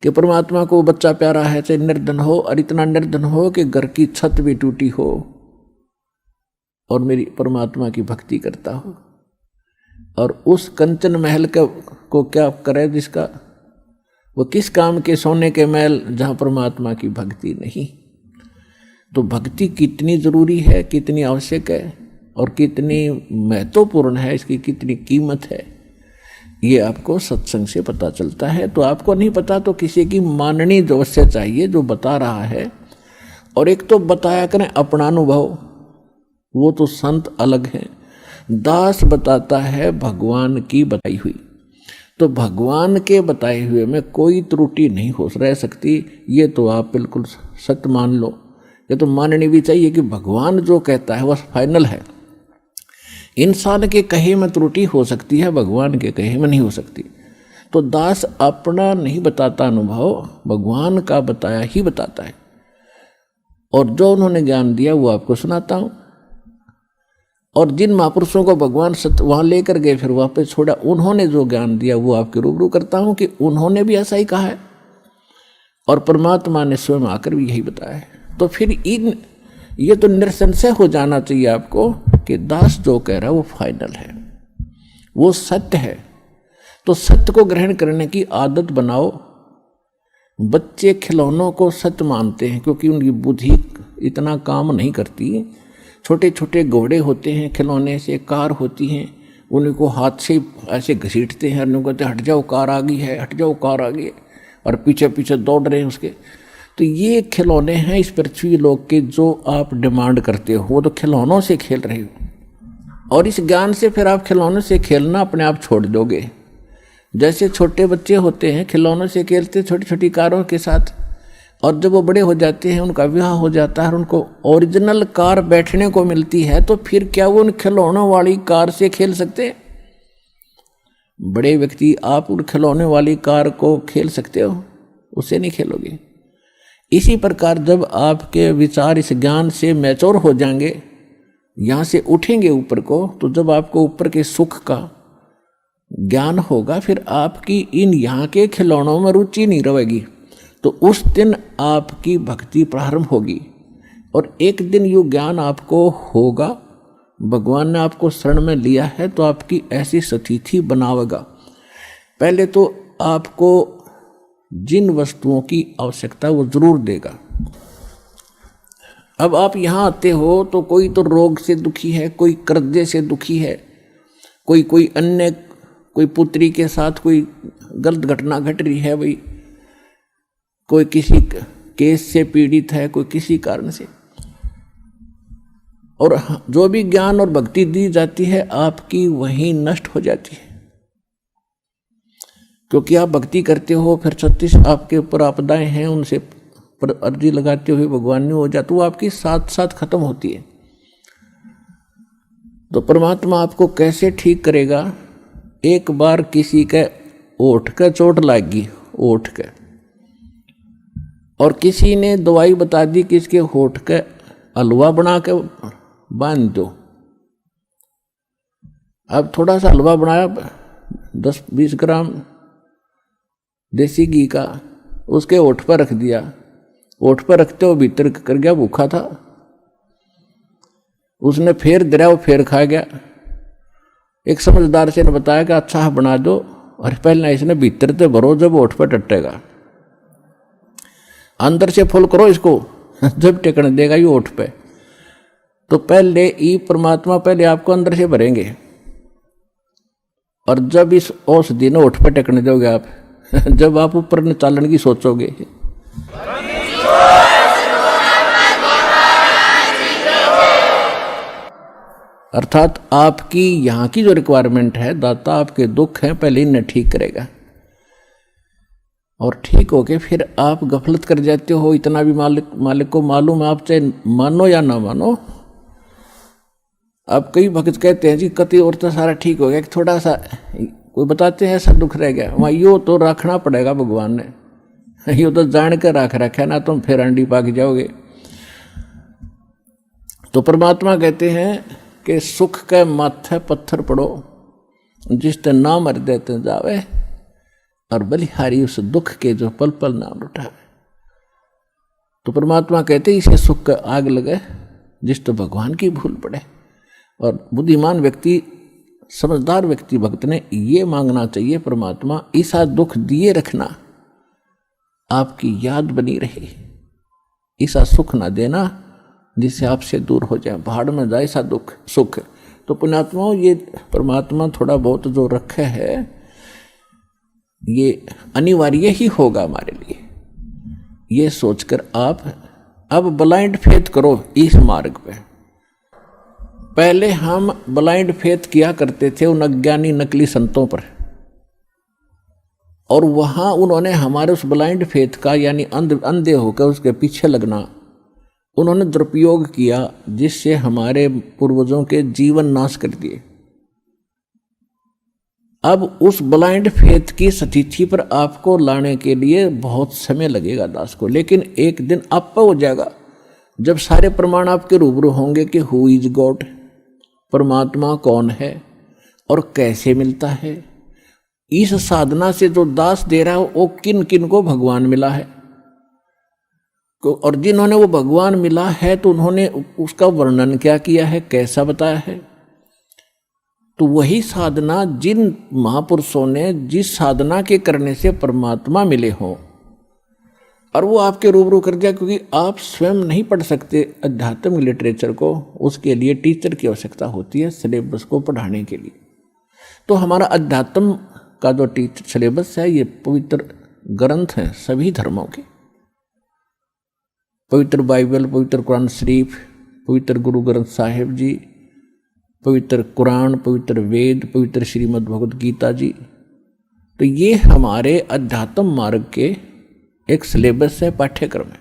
कि परमात्मा को बच्चा प्यारा है, चाहे निर्धन हो, और इतना निर्धन हो कि घर की छत भी टूटी हो और मेरी परमात्मा की भक्ति करता हो, और उस कंचन महल को क्या करे जिसका, वो किस काम के, सोने के महल जहां परमात्मा की भक्ति नहीं। तो भक्ति कितनी जरूरी है, कितनी आवश्यक है और कितनी महत्वपूर्ण है, इसकी कितनी कीमत है, ये आपको सत्संग से पता चलता है। तो आपको नहीं पता तो किसी की माननी अवश्य चाहिए जो बता रहा है। और एक तो बताया करें अपना अनुभव, वो तो संत अलग हैं। दास बताता है भगवान की बताई हुई, तो भगवान के बताए हुए में कोई त्रुटि नहीं हो रह सकती। ये तो आप बिल्कुल सत्य मान लो। ये तो माननी भी चाहिए कि भगवान जो कहता है वह फाइनल है। इंसान के कहे में त्रुटि हो सकती है, भगवान के कहे में नहीं हो सकती। तो दास अपना नहीं बताता अनुभव, भगवान का बताया ही बताता है। और जो उन्होंने ज्ञान दिया वो आपको सुनाता हूं। और जिन महापुरुषों को भगवान सत्य वहां लेकर गए फिर वापस छोड़ा, उन्होंने जो ज्ञान दिया वो आपके रूबरू करता हूं कि उन्होंने भी ऐसा ही कहा है और परमात्मा ने स्वयं आकर भी यही बताया है। तो फिर ये तो निसंशय हो जाना चाहिए आपको कि दास जो कह रहा है वो फाइनल है, वो सत्य है। तो सत्य को ग्रहण करने की आदत बनाओ। बच्चे खिलौनों को सत्य मानते हैं क्योंकि उनकी बुद्धि इतना काम नहीं करती। छोटे छोटे घोड़े होते हैं, खिलौने से कार होती हैं, उनको हाथ से ऐसे घसीटते हैं और उनको कहते हट जाओ कार आ गई है, हट जाओ कार आ गई है, और पीछे पीछे दौड़ रहे हैं उसके। तो ये खिलौने हैं इस पृथ्वी लोक के जो आप डिमांड करते हो, वो तो खिलौनों से खेल रहे हो। और इस ज्ञान से फिर आप खिलौनों से खेलना अपने आप छोड़ दोगे। जैसे छोटे बच्चे होते हैं खिलौनों से खेलते छोटी छोटी कारों के साथ, और जब वो बड़े हो जाते हैं उनका विवाह हो जाता है और उनको ओरिजिनल कार बैठने को मिलती है, तो फिर क्या वो उन खिलौनों वाली कार से खेल सकते हैं? बड़े व्यक्ति आप उन खिलौने वाली कार को खेल सकते हो? उससे नहीं खेलोगे। इसी प्रकार जब आपके विचार इस ज्ञान से मैच्योर हो जाएंगे, यहाँ से उठेंगे ऊपर को, तो जब आपको ऊपर के सुख का ज्ञान होगा फिर आपकी इन यहाँ के खिलौनों में रुचि नहीं रहेगी। तो उस दिन आपकी भक्ति प्रारंभ होगी और एक दिन ये ज्ञान आपको होगा। भगवान ने आपको शरण में लिया है तो आपकी ऐसी स्थिति बनावेगा। पहले तो आपको जिन वस्तुओं की आवश्यकता वो जरूर देगा। अब आप यहाँ आते हो तो कोई तो रोग से दुखी है, कोई कर्जे से दुखी है, कोई अन्य कोई पुत्री के साथ कोई गलत घटना घट रही है, भाई कोई किसी केस से पीड़ित है, कोई किसी कारण से। और जो भी ज्ञान और भक्ति दी जाती है आपकी वहीं नष्ट हो जाती है, क्योंकि आप भक्ति करते हो फिर 36 आपके ऊपर आपदाएं हैं, उनसे पर अर्जी लगाते हुए भगवान ने हो जाती, वो आपकी साथ साथ खत्म होती है। तो परमात्मा आपको कैसे ठीक करेगा? एक बार किसी के ओठ का चोट लगी, ओठ के, और किसी ने दवाई बता दी कि इसके होठ के हलवा बना के बांध दो। अब थोड़ा सा हलवा बनाया 10-20 ग्राम देसी घी का, उसके ओठ पर रख दिया। ओठ पर रखते हो भीतर कर गया, भूखा था, उसने फेर दिया, वो फेर खा गया। एक समझदार से ने बताया कि अच्छा बना दो और पहले इसने भीतर से भरो, जब ओठ पर टटेगा अंदर से फुल करो इसको, जब टेकने देगा ये ओठ पे। तो पहले ये परमात्मा पहले आपको अंदर से भरेंगे, और जब इस औषधि ने ओठ पे टेकने दोगे आप, जब आप ऊपर न चालन की सोचोगे, अर्थात आपकी यहाँ की जो रिक्वायरमेंट है, दाता आपके दुख हैं पहले इन्हें ठीक करेगा। और ठीक होके फिर आप गफलत कर जाते हो। इतना भी मालिक को मालूम है, आप चाहे मानो या ना मानो, अब कई भक्त कहते हैं जी कति और तो सारा ठीक हो गया, थोड़ा सा कोई बताते हैं ऐसा दुख रह गया, वहाँ यो तो रखना पड़ेगा भगवान ने, यो तो जान कर रख रखा ना, तुम फिर अंडी पाक जाओगे। तो परमात्मा कहते हैं कि सुख के माथे पत्थर पड़ो, जिसते नाम हृदय ते जावे, और बलिहारी उस दुख के जो पल पल नाम उठावे। तो परमात्मा कहते इसे सुख का आग लगे जिस तो भगवान की भूल पड़े। और बुद्धिमान व्यक्ति, समझदार व्यक्ति भक्त ने ये मांगना चाहिए, परमात्मा ऐसा दुख दिए रखना आपकी याद बनी रहे, ऐसा सुख ना देना जिससे आपसे दूर हो जाए, भाड़ में जाए ऐसा दुख सुख। तो पुण्यात्माओं, ये परमात्मा थोड़ा बहुत जो रखे है ये अनिवार्य ही होगा हमारे लिए, ये सोचकर आप अब ब्लाइंड फेथ करो इस मार्ग पे। पहले हम ब्लाइंड फेथ किया करते थे उन अज्ञानी नकली संतों पर, और वहां उन्होंने हमारे उस ब्लाइंड फेथ का यानी अंधे होकर उसके पीछे लगना उन्होंने दुरुपयोग किया, जिससे हमारे पूर्वजों के जीवन नाश कर दिए। अब उस ब्लाइंड फेथ की स्थिति पर आपको लाने के लिए बहुत समय लगेगा दास को, लेकिन एक दिन आप हो जाएगा जब सारे प्रमाण आपके रूबरू होंगे कि हु इज गॉड, परमात्मा कौन है और कैसे मिलता है। इस साधना से जो दास दे रहा है वो किन किन को भगवान मिला है, और जिन्होंने वो भगवान मिला है तो उन्होंने उसका वर्णन क्या किया है, कैसा बताया है। तो वही साधना जिन महापुरुषों ने जिस साधना के करने से परमात्मा मिले हों, और वो आपके रूबरू कर दिया, क्योंकि आप स्वयं नहीं पढ़ सकते आध्यात्मिक लिटरेचर को, उसके लिए टीचर की आवश्यकता होती है सिलेबस को पढ़ाने के लिए। तो हमारा अध्यात्म का जो टीचर सिलेबस है ये पवित्र ग्रंथ हैं सभी धर्मों के, पवित्र बाइबल, पवित्र कुरान शरीफ, पवित्र गुरु ग्रंथ साहिब जी, पवित्र कुरान, पवित्र वेद, पवित्र श्रीमद् भगवद गीता जी। तो ये हमारे अध्यात्म मार्ग के एक सिलेबस है, पाठ्यक्रम है।